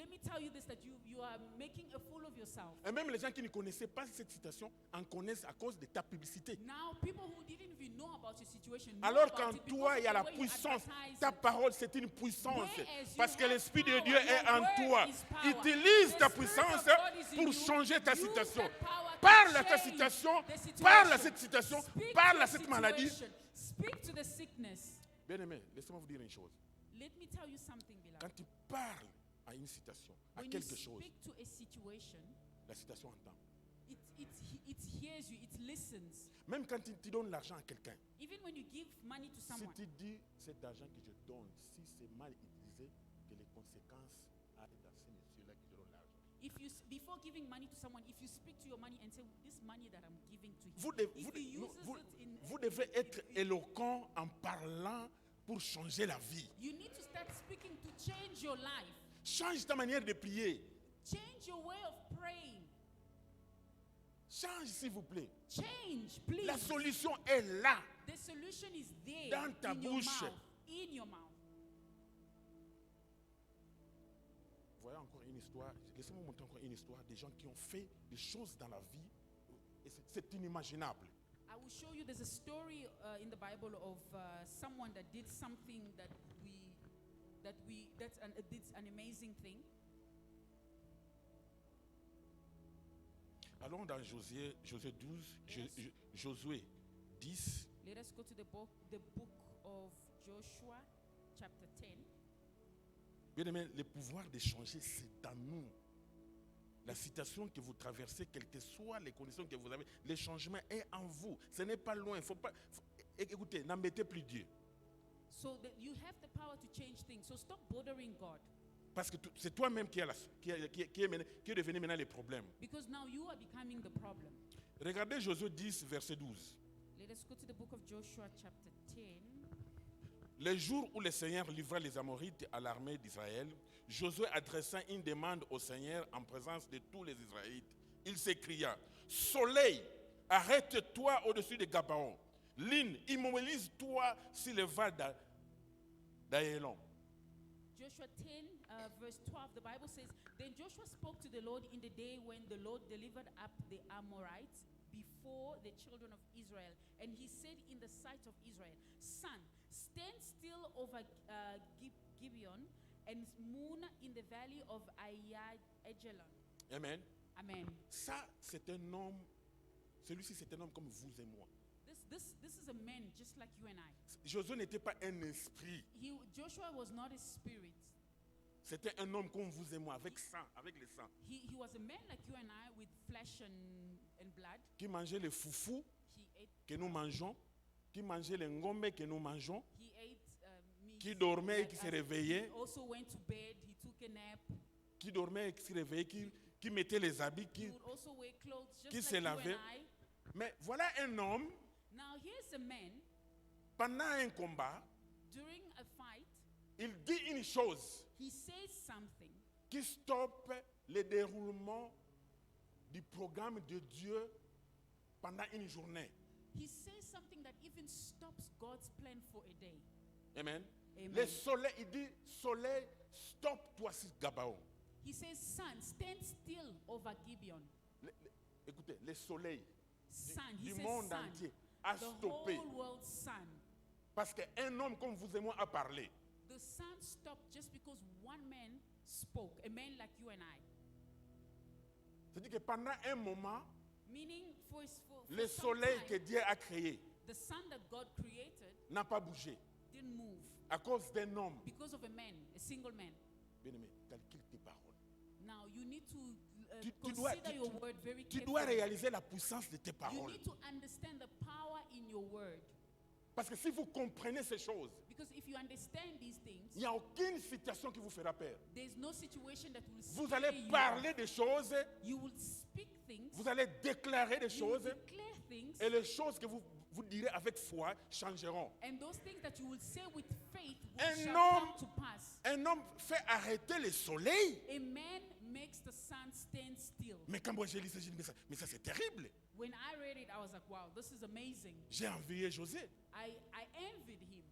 A: me tell you this, that you are making a fool of yourself.
B: Et même les gens qui ne connaissaient pas cette situation en connaissent à cause de ta publicité.
A: Now, people who didn't even know about your situation know
B: Alors
A: about
B: qu'en
A: it because
B: toi,
A: of
B: il y a
A: the
B: la
A: way you
B: puissance.
A: advertise
B: Ta
A: it.
B: parole, c'est une puissance.
A: Whereas you
B: Parce que
A: have
B: l'Esprit de
A: power,
B: Dieu est
A: your
B: en
A: word
B: toi.
A: is power.
B: Utilise
A: The
B: ta
A: Spirit
B: puissance
A: of God is in
B: pour
A: you.
B: changer ta
A: Use
B: situation.
A: that power to
B: Parle à ta
A: change
B: situation.
A: the situation.
B: Parle à cette situation.
A: Speak
B: Parle
A: to
B: à
A: the
B: cette maladie.
A: situation. Speak to the sickness.
B: Bien-aimé, laissez-moi vous dire une chose.
A: Let me tell you something, beloved.
B: Quand tu parles à une situation, à
A: When you
B: quelque chose,
A: speak to a situation,
B: la situation entend.
A: it hears you, it listens.
B: Même quand tu donnes l'argent à quelqu'un,
A: Even when you give money to
B: si
A: someone,
B: tu dis cet argent que je donne, si c'est mal utilisé, que les conséquences arrivent à ces messieurs-là qui donneront l'argent.
A: before giving money to someone, if you speak to your money and say, this money that I'm giving to him,
B: Vous, de-
A: if
B: vous-
A: he uses
B: vous-
A: it in,
B: vous devez être éloquent en parlant pour changer la vie.
A: you need to start speaking to change your life.
B: Change ta manière de prier.
A: Change your way of praying.
B: Change, s'il vous plaît.
A: Change, please.
B: La solution est là.
A: The solution is there
B: Dans ta
A: in your
B: bouche.
A: mouth. In your mouth.
B: Voyons encore une histoire. Laissez-moi montrer encore une histoire des gens qui ont fait des choses dans la vie. Et c'est inimaginable.
A: I will show you there's a story in the Bible of someone that did something that's an amazing thing.
B: Allons dans Josué 12, Josué 10.
A: Let us go to the book of Joshua, chapter 10.
B: Bien aimé, le pouvoir de changer, c'est dans nous. La situation que vous traversez, quelles que soient les conditions que vous avez, le changement est en vous. Ce n'est pas loin. Écoutez, n'embêtez plus Dieu.
A: So that you have the power to change things. So stop bothering God.
B: Parce que c'est toi-même qui est devenu maintenant le problème.
A: Because now you are becoming the problem.
B: Regardez Josué 10, verset 12.
A: Let us go to the book of Joshua, chapter 10.
B: Le jour où le Seigneur livra les Amorites à l'armée d'Israël, Josué adressa une demande au Seigneur en présence de tous les Israélites. Il s'écria, « Soleil, arrête-toi au-dessus de Gabaon. Lune, immobilise-toi sur le val d'Aélon. »
A: Joshua 10, verse 12, the Bible says, Then Joshua spoke to the Lord in the day when the Lord delivered up the Amorites before the children of Israel. And he said in the sight of Israel, Sun, stand still over Gibeon, and moon in the valley of Ajalon.
B: Amen.
A: Amen.
B: Ça, c'est un homme. Celui-ci, c'est un homme comme vous et moi.
A: This is a man just like you and I.
B: Josué n'était pas un esprit.
A: Joshua was not a spirit.
B: C'était un homme comme vous et moi, avec sang, avec le sang.
A: He was a man like you and I with flesh and blood.
B: Qui mangeait les foufous
A: He ate,
B: que nous mangeons, qui mangeait les ngombe que nous mangeons,
A: he ate meat.
B: qui dormait et
A: like
B: qui se
A: us.
B: réveillait,
A: He also went to bed. He took a nap.
B: qui dormait et qui se réveillait, qui mettait les habits,
A: He would also wear clothes just
B: qui
A: like
B: se
A: you
B: lavait.
A: and I.
B: Mais voilà un homme,
A: Now here's a man
B: pendant un combat,
A: during a fight.
B: il dit une chose
A: He says something
B: qui stoppe le déroulement du programme de Dieu pendant une journée.
A: He says something that even stops God's plan for a day.
B: Amen.
A: Amen.
B: Le soleil, il dit, soleil, stop-toi sur Gabaon.
A: He says, Sun, stand still over Gibeon.
B: Écoutez, le soleil
A: Sun, he
B: du
A: says
B: monde
A: sun.
B: entier a
A: The
B: stoppé.
A: whole world sun.
B: Parce qu'un homme comme vous et moi a parlé.
A: The sun stopped just because one man spoke, a man like you and I.
B: C'est-à-dire que pendant un moment,
A: Meaning, for
B: le
A: some
B: soleil
A: time,
B: que Dieu a créé
A: the sun that God created
B: n'a pas bougé
A: didn't move
B: à cause d'un homme.
A: because of a man, a single man.
B: Bien-aimé, calcule tes paroles.
A: Now, you need to
B: Tu dois,
A: consider your word very
B: tu dois
A: carefully.
B: réaliser la puissance de tes
A: You
B: paroles.
A: need to understand the power in your word.
B: Parce que si vous comprenez ces choses,
A: Because if you understand these things,
B: il n'y a aucune situation qui vous fera peur.
A: there's no situation that will
B: Vous
A: scare
B: allez
A: you.
B: parler des choses,
A: You will speak things.
B: vous allez déclarer des
A: You will
B: choses,
A: declare things.
B: et les choses que vous direz avec foi changeront.
A: And those things that you will say with faith
B: Un
A: shall
B: homme-
A: come to pass.
B: Un homme fait arrêter le soleil.
A: A man makes the sun stand still.
B: Mais quand moi j'ai lu ça, j'ai dit, mais ça c'est terrible.
A: When I read it, I was like, wow, this is amazing.
B: J'ai envié José.
A: I envied him.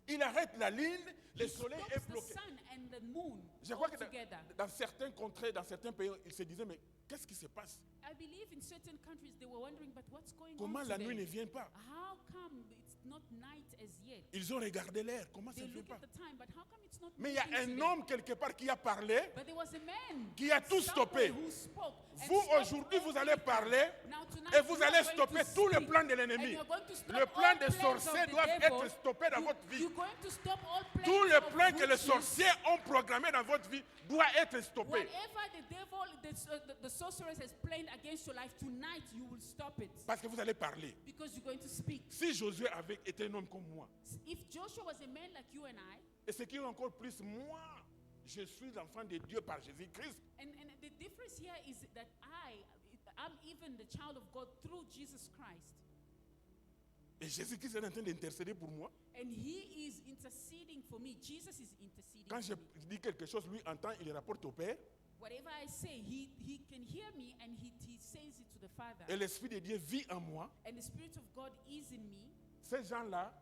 B: Il arrête la ligne, le
A: He
B: soleil
A: stops
B: est
A: the
B: bloqué.
A: sun and the moon
B: Je crois que
A: together.
B: dans certains contrées, dans certains pays, ils se disaient, mais qu'est-ce qui se passe?
A: I believe in certain countries they were wondering, but what's going
B: Comment
A: on
B: la nuit
A: today?
B: ne vient pas?
A: How come it's not night as yet?
B: Ils ont regardé l'air, comment ça
A: They
B: ne vient
A: look
B: pas?
A: at the time, but how come it's not
B: Mais il y a
A: moving
B: un
A: today?
B: homme quelque part qui a parlé.
A: But there was a man
B: Qui a tout
A: somewhere
B: stoppé.
A: who spoke and
B: Vous
A: stopped
B: aujourd'hui, vous
A: all
B: allez
A: people.
B: parler
A: Now tonight
B: et vous
A: you are
B: allez
A: going
B: stopper
A: to
B: tous les
A: speak,
B: plans de
A: and
B: l'ennemi.
A: you're going to stop
B: Le
A: all
B: plan des
A: plans of
B: sorciers
A: the
B: doivent
A: devil.
B: être stoppés dans votre vie.
A: You're going to stop all plans
B: Tous les
A: of
B: plans que les
A: witches.
B: sorciers ont programmés dans votre vie doivent être stoppés.
A: Whatever the devil, the sorceress has planned against your life, tonight you will stop it.
B: Parce que vous allez parler.
A: Because you're going to speak.
B: Si Josué avait été un homme comme moi,
A: If Joshua was a man like you and I,
B: et ce qui est encore plus, moi, je suis l'enfant de Dieu par Jésus-Christ.
A: and the difference here is that I'm even the child of God through Jesus Christ.
B: Et Jésus-Christ est en train d'intercéder pour moi.
A: And he is interceding for me. Jesus is interceding
B: Quand je
A: for me.
B: dis quelque chose, lui entend, il rapporte au Père.
A: Whatever I say, he can hear me and he says it to the Father.
B: Et l'Esprit de Dieu vit en moi.
A: And the Spirit of God is in me.
B: Ces gens-là,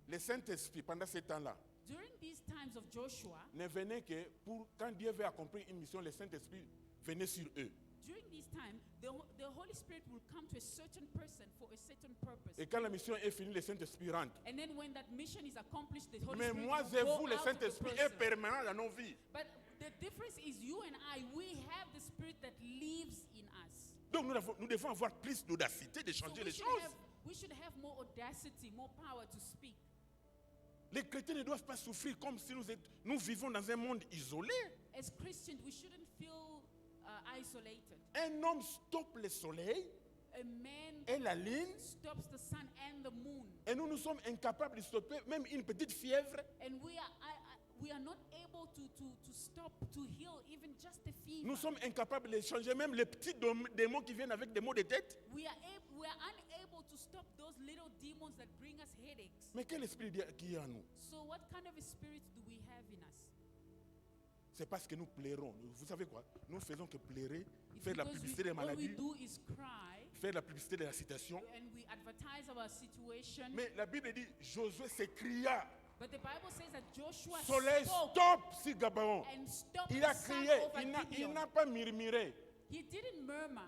B: le Saint-Esprit, pendant ce temps-là,
A: During these times of Joshua,
B: ne venait que pour, quand Dieu veut accomplir une mission, le Saint-Esprit venait sur eux.
A: during this time, the Holy Spirit will come to a certain person for a certain purpose.
B: Et quand la mission est finie, le Saint-Esprit rentre.
A: And then when that mission is accomplished, the Holy
B: Mais
A: Spirit
B: moi
A: will
B: et
A: go
B: vous, le
A: out of the
B: Saint-Esprit est
A: person.
B: permanent dans nos vies.
A: But the difference is you and I, we have the Spirit that lives in us.
B: Donc nous devons avoir plus d'audacité de
A: So
B: changer les choses.
A: we should have more audacity, more power to speak.
B: Les chrétiens ne doivent pas souffrir comme si nous vivons dans un monde isolé.
A: As Christians, we shouldn't feel isolated.
B: Un homme stoppe le soleil
A: A man
B: et la ligne,
A: stops the sun and the moon,
B: et nous sommes incapables de stopper même une petite fièvre.
A: and we are not able to stop, to heal even just a fever.
B: Nous sommes incapables de changer même les petits démons qui viennent avec des maux de tête.
A: We are unable to stop those little demons that bring us headaches.
B: Mais quel esprit qui est en nous?
A: So what kind of a spirit do we have in us?
B: C'est parce que nous plairons. Vous savez quoi? Nous faisons que pleurer,
A: It's
B: faire la
A: because
B: publicité des
A: all we
B: maladies,
A: do is cry
B: faire la publicité de la citation.
A: and we advertise our situation.
B: Mais la Bible dit, Josué s'écria.
A: But the Bible says that Joshua
B: Soleil,
A: spoke
B: stop sur Gabaon.
A: and stopped
B: Il
A: the
B: a
A: sun
B: crié,
A: over
B: il
A: Gideon.
B: n'a pas murmuré.
A: He didn't murmur.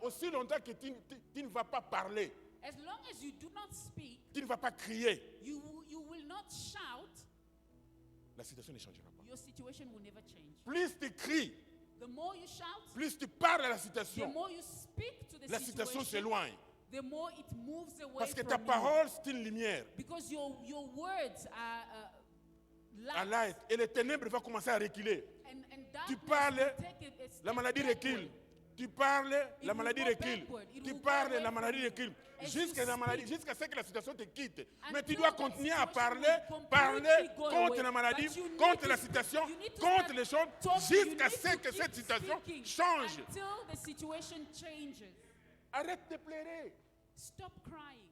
B: Aussi longtemps que tu ne vas pas parler,
A: As long as you do not speak,
B: tu ne vas pas crier,
A: you will not shout,
B: la situation ne changera pas.
A: your situation will never change.
B: Plus tu cries,
A: The more you shout,
B: plus tu parles à la
A: the
B: situation,
A: more you speak to the
B: la situation
A: situation,
B: s'éloigne.
A: the more it moves away
B: Parce que
A: from
B: ta
A: you.
B: parole, c'est une lumière
A: Because your words are
B: à
A: light.
B: light. Et les ténèbres vont commencer à reculer.
A: And
B: Tu
A: darkness
B: parles,
A: will take a step
B: la maladie
A: backward.
B: recule. Tu parles, la
A: will
B: maladie
A: go
B: recule.
A: backward. It
B: Tu
A: will go
B: parles,
A: away
B: la
A: from
B: maladie
A: you.
B: recule.
A: As you
B: Jusqu'à
A: speak.
B: ce que la situation te quitte.
A: Until
B: Mais tu dois
A: that
B: continuer à
A: situation
B: parler,
A: will completely
B: parler
A: go
B: contre
A: away.
B: la maladie,
A: But you need
B: contre
A: to
B: la
A: speak.
B: situation,
A: You need to
B: contre
A: start
B: les choses,
A: talking. You
B: jusqu'à
A: need
B: ce
A: to
B: que
A: keep
B: cette situation
A: speaking
B: change.
A: until the situation changes.
B: Arrête de pleurer.
A: Stop crying.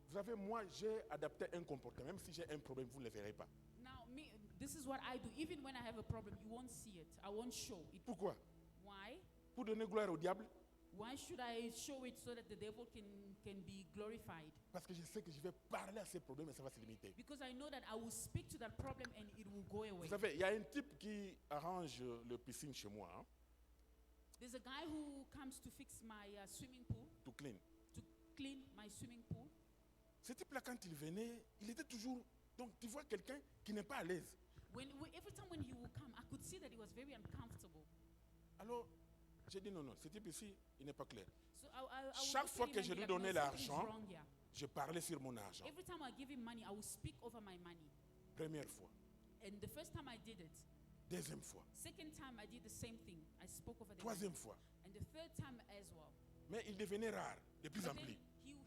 B: Vous savez, moi, j'ai adapté un comportement. Même si j'ai un problème, vous ne le verrez pas.
A: Now, me, this is what I do. Even when I have a problem, you won't see it. I won't show it.
B: Pourquoi?
A: Why?
B: Pour donner gloire au diable?
A: Why should I show it so that the devil can be glorified?
B: Parce que je sais que je vais parler à ces problèmes et ça va se limiter.
A: Because I know that I will speak to that problem and it will go away.
B: Vous savez, il y a un type qui arrange le piscine chez moi, hein,
A: There's a guy who comes to fix my swimming pool,
B: tout clean.
A: to clean my swimming pool.
B: Ce type-là, quand il venait, il était toujours... Donc, tu vois quelqu'un qui n'est pas à l'aise.
A: Every time when he would come, I could see that he was very uncomfortable.
B: Alors, j'ai dit non, ce type ici, il n'est pas clair.
A: So I would
B: Chaque
A: look at
B: fois
A: him
B: que
A: and
B: je
A: be
B: lui
A: like,
B: donnais
A: "No, something's
B: l'argent,
A: wrong here."
B: je parlais sur mon argent.
A: Every time I give him money, I will speak over my money.
B: Première fois.
A: And the first time I did it,
B: Deuxième fois.
A: second time I did the same thing. I spoke over the money.
B: Troisième fois.
A: And the third time as well.
B: Mais il devenait rare, de plus en
A: But then
B: plus.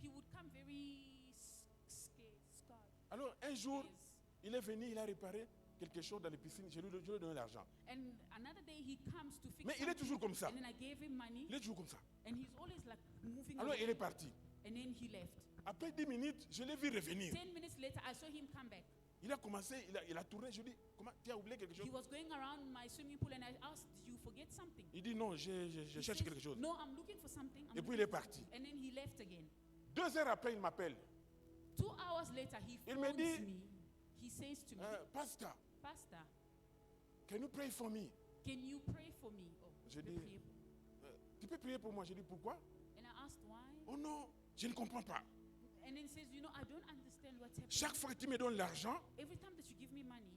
A: he would come very scared.
B: Alors, un jour, il est venu, il a réparé quelque chose dans les piscines. Je lui ai donné l'argent.
A: And another day he comes to fix
B: Mais il est
A: something,
B: toujours comme ça.
A: and then I gave him money,
B: Il est toujours comme ça.
A: and he's always like moving
B: Alors,
A: away,
B: il est parti.
A: and then he left.
B: Après 10 minutes, je l'ai vu revenir.
A: 10 minutes later, I saw him come back.
B: Il a commencé, il a tourné. Je lui ai dit, comment, tu as oublié quelque chose?
A: He was going around my swimming pool, and I asked, "Did you forget something?"
B: Il dit, non, je
A: He
B: cherche
A: says,
B: quelque chose.
A: "No, I'm looking for something." I'm
B: Et puis,
A: looking
B: il est
A: for-"
B: parti.
A: And then he left again.
B: 2 heures après, il m'appelle.
A: 2 hours later, he
B: Il me
A: phones
B: dit,
A: me. He says to me,
B: Pastor,
A: "Pastor,
B: can you pray for me?
A: can you pray for me?" Oh,
B: Je
A: peux
B: dis,
A: prier.
B: Tu peux prier pour moi? Je dis, pourquoi?
A: And I asked why.
B: Oh non, je ne comprends pas.
A: And then he says, I don't understand what's happening.
B: Chaque fois que tu me donnes l'argent,
A: Every time that you give me money,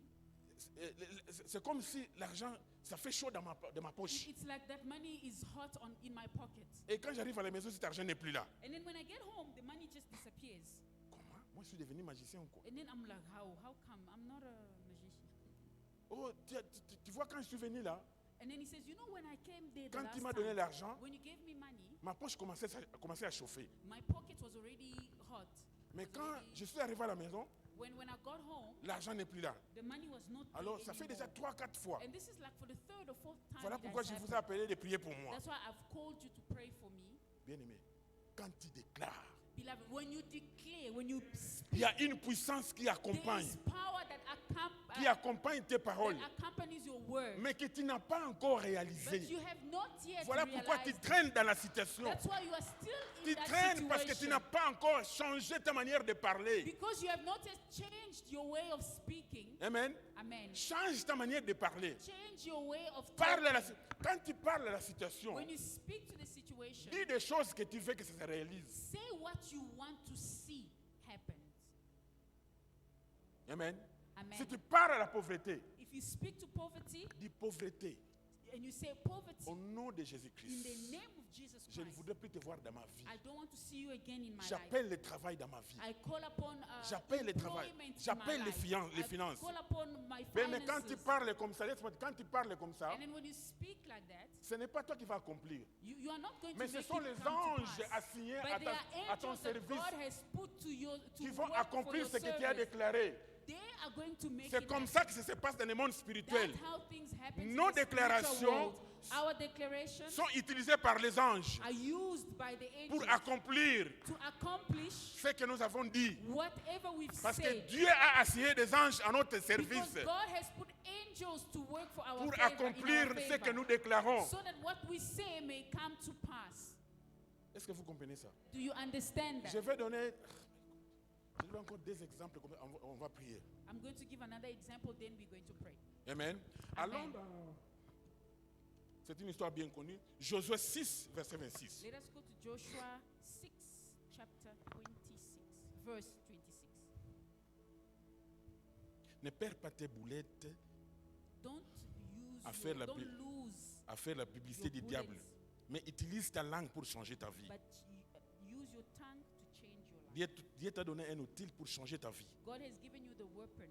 B: c'est comme si l'argent, ça fait chaud dans ma poche.
A: it's like that money is hot in my pocket.
B: Et quand j'arrive à la maison, cet argent n'est plus là.
A: And then when I get home, the money just disappears.
B: Comment? Moi, je suis devenu magicien ou quoi?
A: And then I'm like, how come? I'm not a magician.
B: Oh, tu vois, quand je suis venu là,
A: And then he says, when I came there the
B: quand
A: last
B: tu m'as donné
A: time,
B: l'argent,
A: when you gave me money,
B: ma poche commençait à chauffer.
A: my pocket was already hot.
B: Mais
A: Was
B: quand
A: already-
B: je suis arrivé à la maison,
A: when I got home,
B: l'argent n'est plus là.
A: the money was not there
B: Alors, ça fait déjà
A: anymore.
B: 3-4 fois.
A: And this is like for the third or fourth time.
B: Voilà
A: it
B: pourquoi
A: has
B: je vous ai
A: happened.
B: appelé de prier pour moi.
A: That's why I've called you to pray for me.
B: Bien-aimé, quand tu déclares,
A: Beloved, when you declare, when you
B: il
A: speak,
B: y a une puissance qui
A: there
B: accompagne,
A: is power that
B: qui accompagne tes paroles,
A: that accompanies your word.
B: mais que tu n'as pas encore
A: But
B: réalisé.
A: you have not yet
B: Voilà pourquoi tu
A: realized.
B: traînes dans la situation.
A: That's why you are still in
B: Tu
A: that
B: traînes parce que tu
A: situation.
B: n'as pas encore changé ta manière de parler.
A: Because you have not yet changed your way of speaking.
B: Amen.
A: Amen.
B: Change ta manière de parler.
A: Change your way of
B: Parle à la,
A: talking.
B: quand tu parles à la situation,
A: When you speak to the situation,
B: dis des choses que tu veux que ça se réalise.
A: say what you want to see happen.
B: Amen.
A: Amen.
B: Si tu parles à la pauvreté,
A: If you speak to poverty
B: dis pauvreté
A: and you say poverty
B: au nom de
A: in
B: Jésus-Christ.
A: the name of Jesus
B: Je ne
A: Christ,
B: voudrais plus te voir dans ma vie.
A: I don't want to see you again in my life.
B: J'appelle le travail dans ma vie.
A: I call upon
B: J'appelle le travail.
A: employment in
B: J'appelle
A: my
B: les
A: life.
B: les
A: I
B: finances.
A: call upon my
B: Mais quand tu
A: finances.
B: parles comme ça, laisse-moi dire, quand tu parles comme ça,
A: And then when you speak like that,
B: ce n'est pas toi qui vas accomplir.
A: you are not going
B: Mais
A: to
B: ce
A: make
B: sont
A: it
B: les
A: come to
B: anges
A: pass.
B: assignés
A: But
B: à,
A: there are
B: à ton
A: angels that
B: service
A: God has put to your to
B: qui vont
A: work for
B: accomplir
A: your
B: ce que tu as
A: service.
B: déclaré.
A: They are going to make
B: C'est
A: it
B: comme
A: happen.
B: ça que ça se passe dans le monde spirituel.
A: That's how things happen in
B: Nos
A: the spiritual
B: déclarations
A: world. Our declarations
B: Sont utilisés par les anges
A: are used by the angels
B: pour accomplir
A: to accomplish
B: ce que nous avons dit.
A: whatever we've
B: Parce que
A: said.
B: Dieu a assigné des anges à notre
A: Because
B: service
A: God has put angels to work for our
B: pour
A: favor, in
B: accomplir
A: our
B: ce
A: favor,
B: que nous déclarons.
A: so that what we say may come to pass.
B: Est-ce que vous comprenez ça?
A: Do you understand that?
B: Je vais donner Je donne encore des exemples, on va prier.
A: I'm going to give another example, then we're going to pray.
B: Amen. Allons dans... C'est une histoire bien connue. Josué 6, verset 26.
A: Let us go to Joshua 6, chapter 26, verse 26.
B: Ne perds pas tes boulettes
A: Don't
B: à faire la,
A: don't
B: pu-
A: lose,
B: à faire la publicité du
A: your
B: diable.
A: bullets.
B: Mais utilise ta langue pour changer ta vie.
A: but use your tongue to change your life.
B: Dieu t'a donné un outil pour changer ta vie.
A: God has given you the weapon.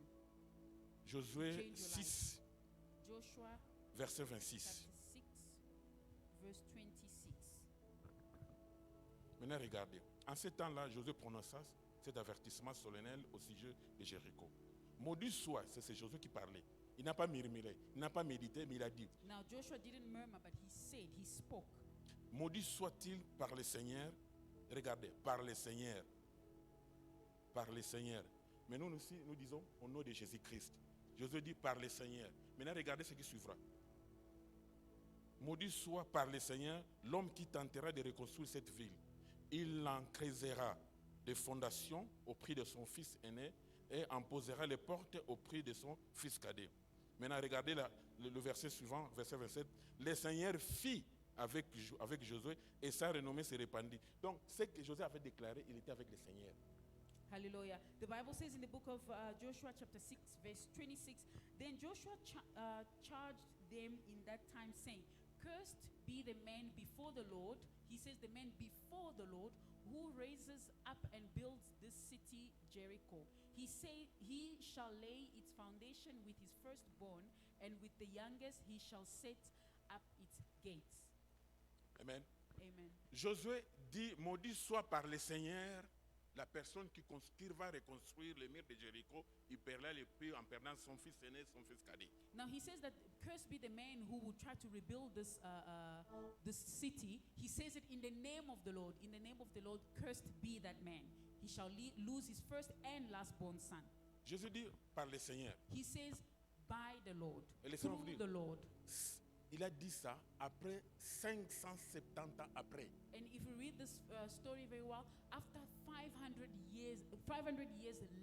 B: Josué
A: Change your
B: 6,
A: Joshua
B: verset
A: chapter
B: 26.
A: 6, verse 26.
B: Maintenant, regardez. En ce temps-là, Josué prononça cet avertissement solennel au sujet de Jéricho. Maudit soit, c'est Josué qui parlait. Il n'a pas murmuré, il n'a pas médité, mais il a dit,
A: Now Joshua didn't murmur, but he said, he spoke.
B: maudit soit-il par le Seigneur. Regardez, par le Seigneur. Par le Seigneur. Mais nous aussi, nous disons au nom de Jésus-Christ. Josué dit par le Seigneur. Maintenant, regardez ce qui suivra. Maudit soit par le Seigneur l'homme qui tentera de reconstruire cette ville. Il en creusera des fondations au prix de son fils aîné et en posera les portes au prix de son fils cadet. Maintenant, regardez le verset suivant, verset 27. Le Seigneur fit avec Josué et sa renommée se répandit. Donc, ce que Josué avait déclaré, il était avec le Seigneur.
A: Hallelujah. The Bible says in the book of Joshua chapter 6 verse 26, then Joshua charged them in that time saying, cursed be the man before the Lord. He says the man before the Lord who raises up and builds this city Jericho. He say he shall lay its foundation with his firstborn, and with the youngest he shall set up its gates.
B: Amen.
A: Amen.
B: Josué dit, maudit soit par le Seigneur la personne qui va reconstruire le mur de Jéricho. Il perdra le prix en perdant son fils aîné, son fils cadet.
A: Now he says that cursed be the man who will try to rebuild this this city. He says it in the name of the Lord. In the name of the Lord, cursed be that man. He shall lose his first and lastborn son.
B: Jésus dit par le Seigneur.
A: He says by the Lord,
B: Et le Seigneur
A: through
B: vous dit,
A: the Lord.
B: il a dit ça après 570 ans après.
A: And if you read this story very well, after 500 years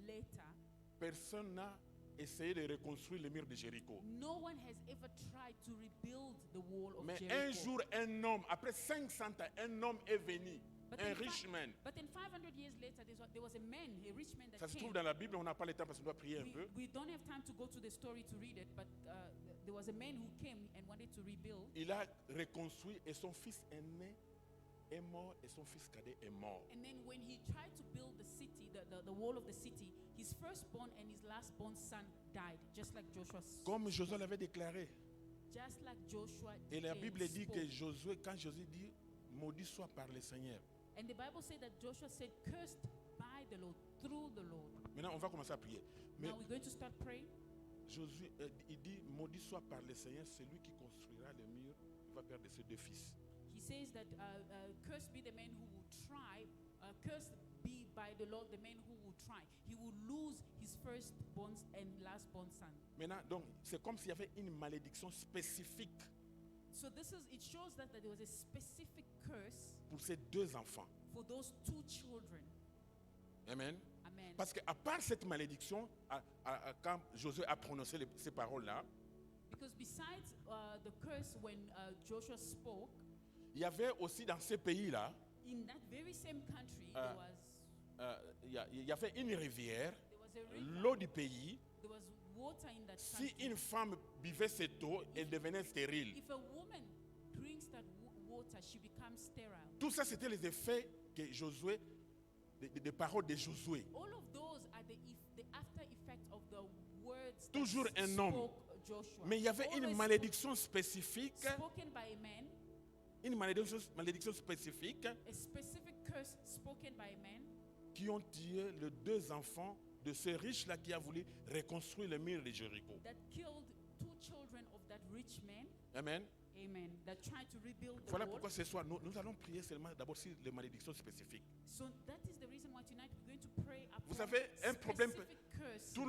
A: later,
B: Personne n'a essayé de reconstruire le mur de Jéricho.
A: no one has ever tried to rebuild the wall of
B: Mais
A: Jericho.
B: un jour, un homme, après 500 ans, un homme est venu.
A: But
B: Un
A: then
B: rich man.
A: But then 500 years later, there was a man, a rich man that
B: Ça se
A: came.
B: trouve dans la Bible, on n'a pas le temps parce qu'on doit prier un peu.
A: We don't have time to go to the story to read it, but there was a man who came and wanted to rebuild.
B: Il a reconstruit et son fils aîné est mort et son fils cadet est mort.
A: And then when he tried to build the city, the wall of the city, his firstborn and his lastborn son died, just like
B: Comme Josué l'avait déclaré.
A: just like Joshua
B: Et la
A: did,
B: Bible dit
A: spoke.
B: que Josué, quand Josué dit, maudit soit par le Seigneur.
A: And the Bible said that Joshua said, cursed by the Lord, through the Lord.
B: Maintenant, on va commencer à prier. Mais
A: Now we're going to start praying.
B: Josué, il dit, maudit soit par le Seigneur, celui qui construira le mur, il va perdre ses deux fils.
A: He says that cursed be the man who will try, cursed be by the Lord the man who will try. He will lose his firstborn and lastborn son.
B: Maintenant, donc, c'est comme s'il y avait une malédiction spécifique
A: So it shows that there was a specific curse
B: pour ces deux enfants.
A: for those two children.
B: Amen.
A: Amen.
B: Parce qu'à part cette malédiction, quand Josué a prononcé ces paroles-là,
A: Because besides the curse when Joshua spoke,
B: il y avait aussi dans ces pays-là,
A: in that very same country
B: il y avait une rivière,
A: there was a river,
B: l'eau du pays.
A: there was water in that
B: Si
A: country.
B: une femme buvait cette eau, elle devenait stérile.
A: If a woman drinks that water, she becomes sterile.
B: Tout ça, c'était les effets que Josué, des paroles de Josué.
A: All of those are the after effect of the words
B: Toujours
A: that
B: un homme.
A: spoke Joshua.
B: Mais il y avait une
A: Always
B: malédiction spécifique,
A: spoken by a man,
B: une malédiction spécifique
A: a specific curse spoken by a man
B: qui ont tué les deux enfants de ce riche-là qui a voulu reconstruire le mur de Jéricho.
A: that killed two children of that rich man.
B: Amen.
A: Amen. That tried to rebuild the
B: Voilà
A: wall.
B: pourquoi ce soir, nous allons prier seulement d'abord sur les malédictions spécifiques.
A: So that is the reason why tonight we're going to pray upon
B: Vous savez, un problème,
A: specific curses.
B: tout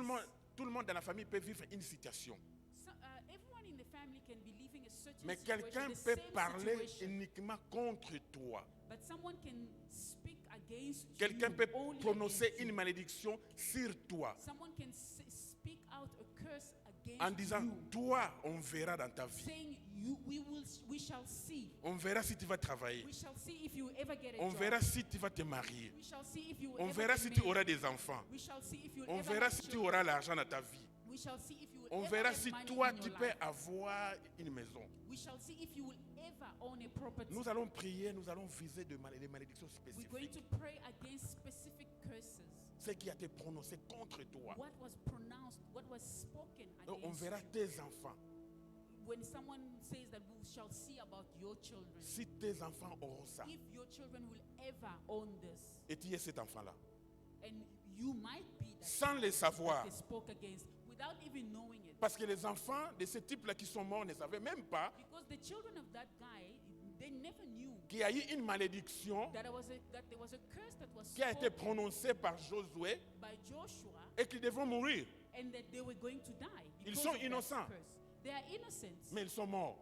B: le monde dans la famille peut vivre une situation.
A: So, everyone in the family can be living a certain
B: Mais
A: situation,
B: quelqu'un
A: the
B: peut
A: same
B: parler
A: situation,
B: uniquement contre toi.
A: but someone can speak against
B: Quelqu'un
A: you,
B: peut
A: only
B: prononcer
A: against
B: une
A: you.
B: malédiction sur toi
A: Someone can speak out a curse against
B: en disant,
A: you,
B: toi, on verra dans ta vie.
A: saying, we shall see.
B: On verra si tu vas travailler.
A: We shall see if you ever get a
B: On
A: job.
B: verra si tu vas te marier.
A: We shall see if you will
B: On
A: ever
B: verra
A: get
B: si tu
A: married.
B: auras des enfants.
A: We shall see if you will
B: On
A: ever
B: verra
A: have
B: si tu
A: children.
B: auras l'argent dans ta vie.
A: We shall see if you will
B: On
A: ever
B: verra
A: have
B: si
A: money
B: toi,
A: in
B: tu
A: your
B: peux
A: life.
B: avoir une maison.
A: We shall see if you will ever own a property.
B: Nous allons prier, nous allons viser les malédictions
A: We're going
B: spécifiques.
A: to pray against specific curses.
B: Ce qui a été prononcé contre toi.
A: What was pronounced, what was spoken
B: Donc, on
A: against
B: verra
A: you.
B: tes enfants.
A: When someone says that we shall see about your children,
B: Si tes enfants auront ça,
A: if your children will ever own this,
B: et tu es cet enfant-là,
A: and you might be that
B: sans
A: child
B: le savoir,
A: that they spoke against without even knowing it.
B: parce que les enfants de ce type-là qui sont morts ne savaient même pas
A: Because the children of that guy, they never knew
B: qu'il y a eu une malédiction
A: that there was a curse that was
B: qui a été
A: spoken
B: prononcée par Josué
A: by Joshua
B: et qu'ils devront mourir.
A: and that they were going to die.
B: Ils
A: because
B: sont
A: of that
B: innocents.
A: curse. They are innocent,
B: Mais ils sont morts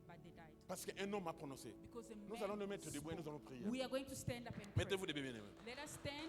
A: but they died.
B: parce qu'un homme a prononcé.
A: Because a
B: Nous
A: man
B: allons nous mettre debout et nous
A: spoke.
B: allons prier.
A: We are going to stand up and pray.
B: Mettez-vous debout, bien-aimés.
A: Let us stand.